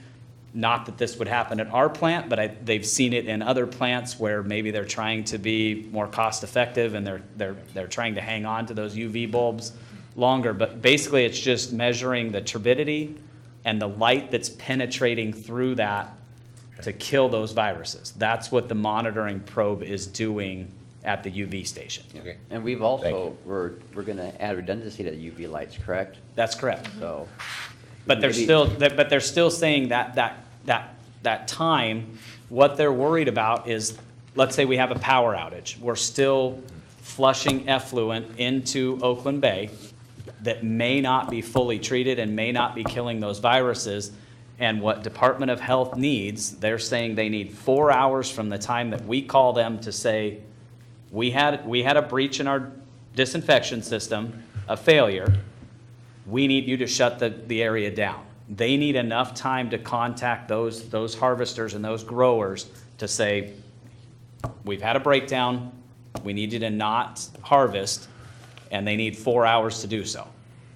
[SPEAKER 3] not that this would happen at our plant, but they've seen it in other plants where maybe they're trying to be more cost effective and they're trying to hang on to those UV bulbs longer. But basically it's just measuring the turbidity and the light that's penetrating through that to kill those viruses. That's what the monitoring probe is doing at the UV station.
[SPEAKER 1] Okay.
[SPEAKER 9] And we've also, we're gonna add redundancy to the UV lights, correct?
[SPEAKER 3] That's correct.
[SPEAKER 9] So.
[SPEAKER 3] But they're
[SPEAKER 9] maybe-
[SPEAKER 3] still saying that time, what they're worried about is, let's say we have a power outage. We're still flushing effluent into Oakland Bay that may not be fully treated and may not be killing those viruses. And what Department of Health needs, they're saying they need 4 hours from the time that we call them to say, we had a breach in our disinfection system, a failure. We need you to shut the area down. They need enough time to contact those harvesters and those growers to say, we've had a breakdown, we need you to not harvest, and they need 4 hours to do so.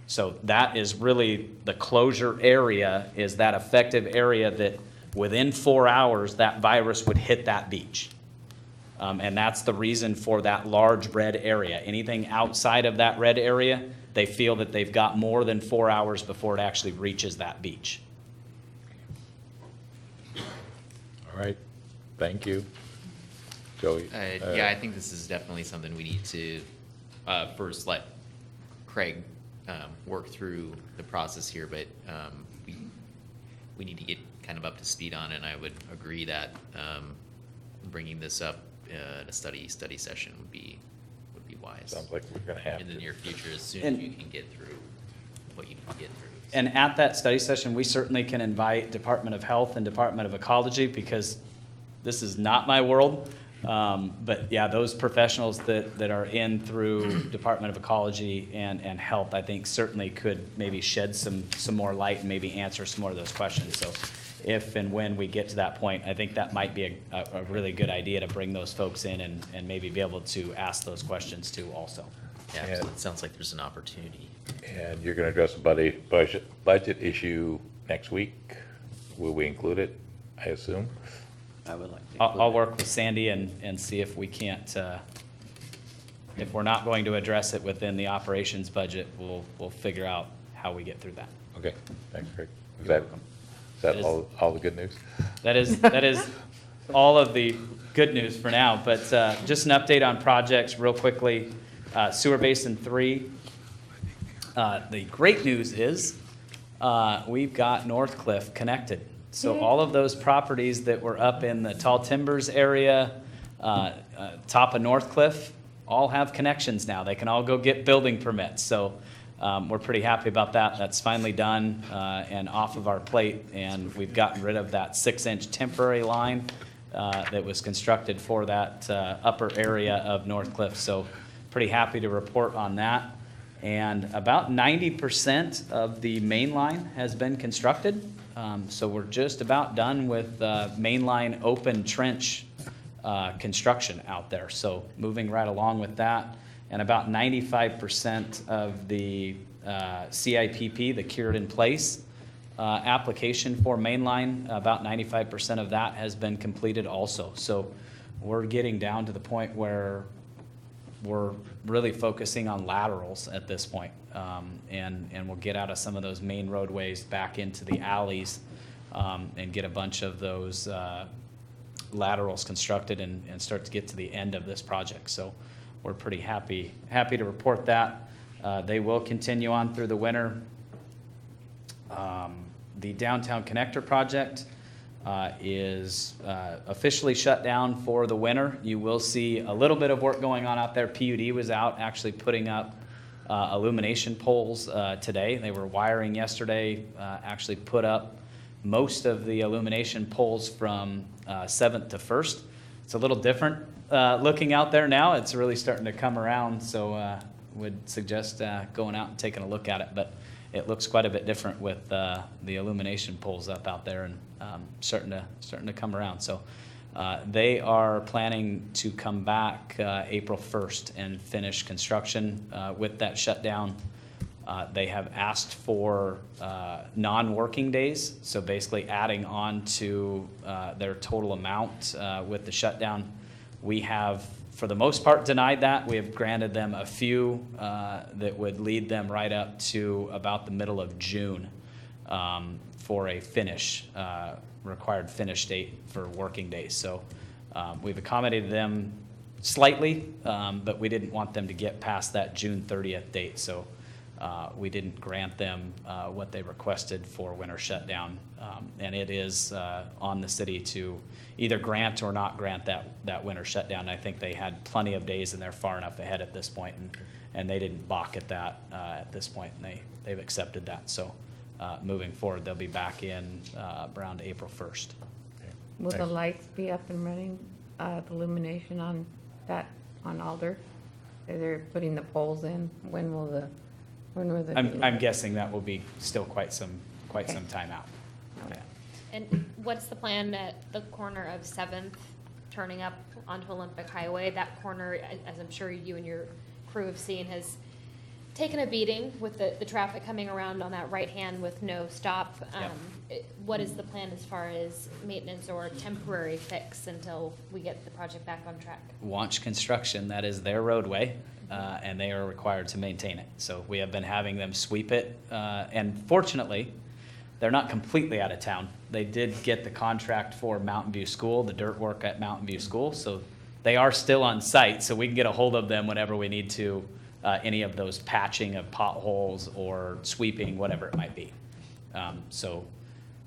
[SPEAKER 3] So that is really the closure area, is that effective area that within 4 hours, that virus would hit that beach. And that's the reason for that large red area. Anything outside of that red area, they feel that they've got more than 4 hours before it actually reaches that beach.
[SPEAKER 1] All right, thank you. Joey?
[SPEAKER 7] Yeah, I think this is definitely something we need to first let Craig work through the process here, but we need to get kind of up to speed on it, and I would agree that bringing this up in a study session would be wise.
[SPEAKER 1] Sounds like we're gonna have
[SPEAKER 7] in the
[SPEAKER 1] to.
[SPEAKER 7] near future, as soon
[SPEAKER 3] And-
[SPEAKER 7] as you can get through what you need to get through.
[SPEAKER 3] And at that study session, we certainly can invite Department of Health and Department of Ecology, because this is not my world. But yeah, those professionals that are in through Department of Ecology and Health, I think certainly could maybe shed some more light and maybe answer some more of those questions. So if and when we get to that point, I think that might be a really good idea to bring those folks in and maybe be able to ask those questions too also.
[SPEAKER 7] Yeah, absolutely. It sounds like there's an opportunity.
[SPEAKER 1] And you're gonna address the budget issue next week? Will we include it, I assume?
[SPEAKER 9] I would like to.
[SPEAKER 3] I'll work with Sandy and see if we can't, if we're not going to address it within the operations budget, we'll figure out how we get through that.
[SPEAKER 1] Okay, thanks, Craig. Is that all the good news?
[SPEAKER 3] That is all of the good news for now, but just an update on projects real quickly. Sewer Basin 3. The great news is we've got North Cliff connected. So all of those properties that were up in the Tall Timbers area, top of North Cliff, all have connections now. They can all go get building permits. So We're pretty happy about that. That's finally done and off of our plate, and we've gotten rid of that 6-inch temporary line that was constructed for that upper area of North Cliff. So pretty happy to report on that. And about 90% of the main line has been constructed. So we're just about done with mainline open trench construction out there. So moving right along with that. And about 95% of the CIPP, the cured in place application for mainline, about 95% of that has been completed also. So we're getting down to the point where we're really focusing on laterals at this point. And we'll get out of some of those main roadways back into the alleys and get a bunch of those laterals constructed and start to get to the end of this project. So we're pretty happy to report that. They will continue on through the winter. The Downtown Connector project is officially shut down for the winter. You will see a little bit of work going on out there. PUD was out actually putting up illumination poles today. They were wiring yesterday, actually put up most of the illumination poles from 7th to 1st. It's a little different looking out there now. It's really starting to come around, so would suggest going out and taking a look at it. But it looks quite a bit different with the illumination poles up out there and starting to come around. So they are planning to come back April 1st and finish construction with that shutdown. They have asked for non-working days, so basically adding on to their total amount with the shutdown. We have, for the most part, denied that. We have granted them a few that would lead them right up to about the middle of June for a finish, required finish date for working days. So we've accommodated them slightly, but we didn't want them to get past that June 30th date. So we didn't grant them what they requested for winter shutdown. And it is on the city to either grant or not grant that winter shutdown. I think they had plenty of days and they're far enough ahead at this point, and they didn't balk at that at this point, and they've accepted that. So moving forward, they'll be back in around April 1st.
[SPEAKER 11] Will the lights be up and running, the illumination on that, on Alder? They're putting the poles in. When will the
[SPEAKER 3] I'm guessing that will be still quite some time out. Yeah.
[SPEAKER 2] And what's the plan at the corner of 7th, turning up onto Olympic Highway? That corner, as I'm sure you and your crew have seen, has taken a beating with the traffic coming around on that right hand with no stop. What is the plan as far as maintenance or temporary fix until we get the project back on track?
[SPEAKER 3] Launch construction, that is their roadway, and they are required to maintain it. So we have been having them sweep it, and fortunately, they're not completely out of town. They did get the contract for Mountain View School, the dirt work at Mountain View School, so they are still on site, so we can get a hold of them whenever we need to, any of those patching of potholes or sweeping, whatever it might be. So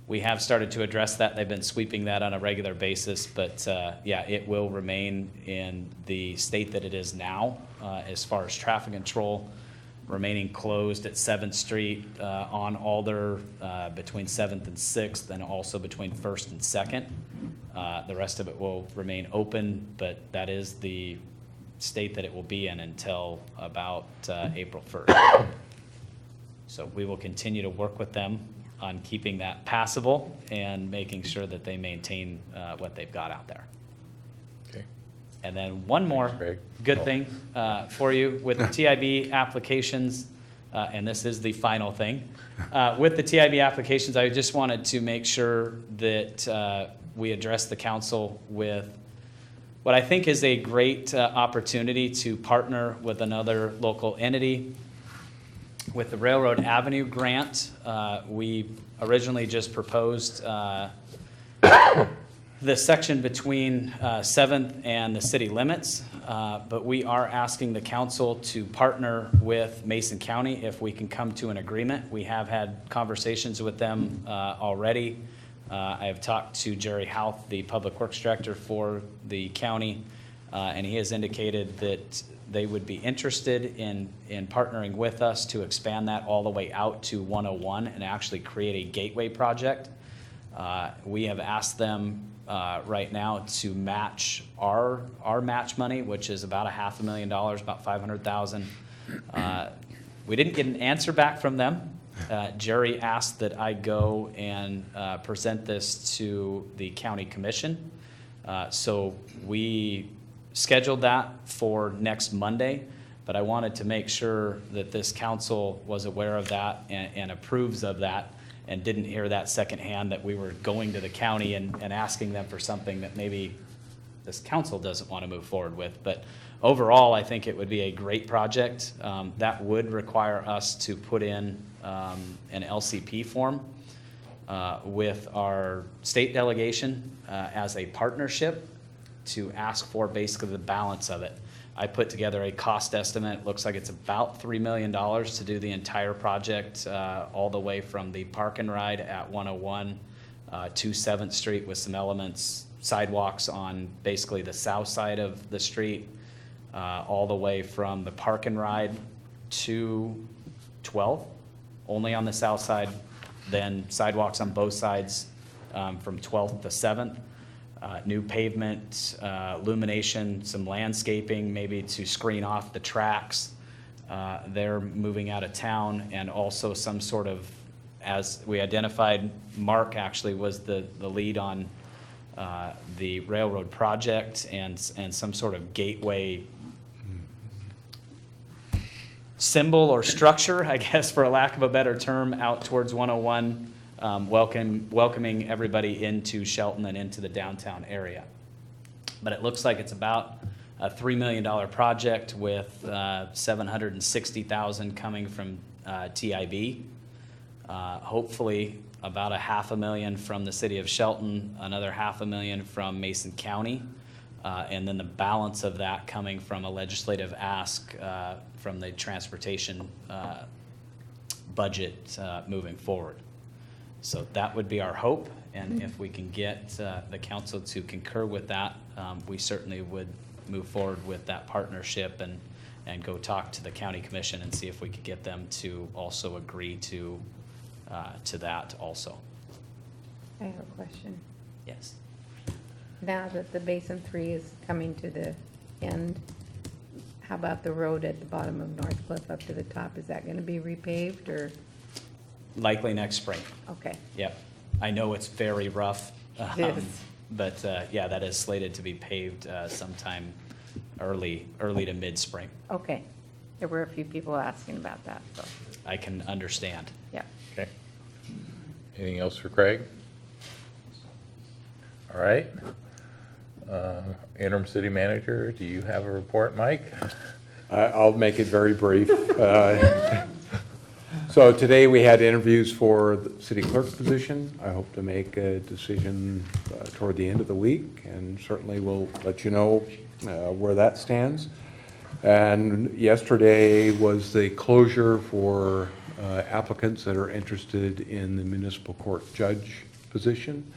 [SPEAKER 3] we have started to address that. They've been sweeping that on a regular basis, but yeah, it will remain in the state that it is now as far as traffic control, remaining closed at 7th Street on Alder between 7th and 6th, and also between 1st and 2nd. The rest of it will remain open, but that is the state that it will be in until about April 1st. So we will continue to work with them on keeping that passable and making sure that they maintain what they've got out there.
[SPEAKER 1] Okay.
[SPEAKER 3] And then one more good thing for you with the TIB applications, and this is the final thing. With the TIB applications, I just wanted to make sure that we address the council with what I think is a great opportunity to partner with another local entity. With the Railroad Avenue grant, we originally just proposed the section between 7th and the city limits, but we are asking the council to partner with Mason County if we can come to an agreement. We have had conversations with them already. I have talked to Jerry Houth, the Public Works Director for the county, and he has indicated that they would be interested in partnering with us to expand that all the way out to 101 and actually create a gateway project. We have asked them right now to match our match money, which is about $500,000, about $500,000. We didn't get an answer back from them. Jerry asked that I go and present this to the county commission. So we scheduled that for next Monday, but I wanted to make sure that this council was aware of that and approves of that, and didn't hear that secondhand that we were going to the county and asking them for something that maybe this council doesn't want to move forward with. But overall, I think it would be a great project. That would require us to put in an LCP form with our state delegation as a partnership to ask for basically the balance of it. I put together a cost estimate. Looks like it's about $3 million to do the entire project, all the way from the park and ride at 101 to 7th Street with some elements, sidewalks on basically the south side of the street, all the way from the park and ride to 12, only on the south side, then sidewalks on both sides from 12th to 7th. New pavement, illumination, some landscaping, maybe to screen off the tracks. They're moving out of town, and also some sort of, as we identified, Mark actually was the lead on the railroad project and some sort of gateway symbol or structure, I guess, for a lack of a better term, out towards 101. Welcoming everybody into Shelton and into the downtown area. But it looks like it's about a $3 million project with $760,000 coming from TIB. Hopefully about $500,000 from the city of Shelton, another $500,000 from Mason County, and then the balance of that coming from a legislative ask from the transportation budget moving forward. So that would be our hope, and if we can get the council to concur with that, we certainly would move forward with that partnership and go talk to the county commission and see if we could get them to also agree to that also.
[SPEAKER 11] I have a question.
[SPEAKER 3] Yes.
[SPEAKER 11] Now that the Basin 3 is coming to the end, how about the road at the bottom of North Cliff up to the top? Is that going to be repaved, or?
[SPEAKER 3] Likely next spring.
[SPEAKER 11] Okay.
[SPEAKER 3] Yep. I know it's very rough.
[SPEAKER 11] Yes.
[SPEAKER 3] But yeah, that is slated to be paved sometime early to mid-spring.
[SPEAKER 11] Okay. There were a few people asking about that, so.
[SPEAKER 3] I can understand.
[SPEAKER 11] Yeah.
[SPEAKER 1] Okay. Anything else for Craig? All right. Interim city manager, do you have a report, Mike?
[SPEAKER 4] I'll make it very brief. So today we had interviews for the city clerk position. I hope to make a decision toward the end of the week, and certainly we'll let you know where that stands. And yesterday was the closure for applicants that are interested in the municipal court judge position.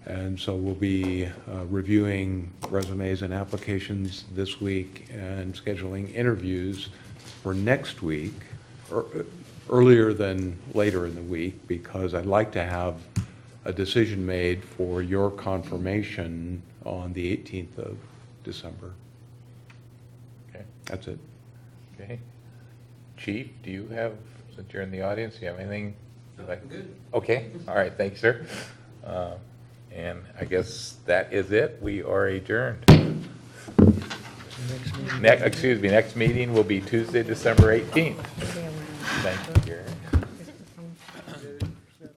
[SPEAKER 4] And so we'll be reviewing resumes and applications this week and scheduling interviews for next week, earlier than later in the week, because I'd like to have a decision made for your confirmation on the 18th of December.
[SPEAKER 1] Okay.
[SPEAKER 4] That's it.
[SPEAKER 1] Okay. Chief, do you have, since you're in the audience, do you have anything?
[SPEAKER 12] Good.
[SPEAKER 1] Okay. All right. Thanks, sir. And I guess that is it. We are adjourned. Next meeting will be Tuesday, December 18th. Thank you, Gary.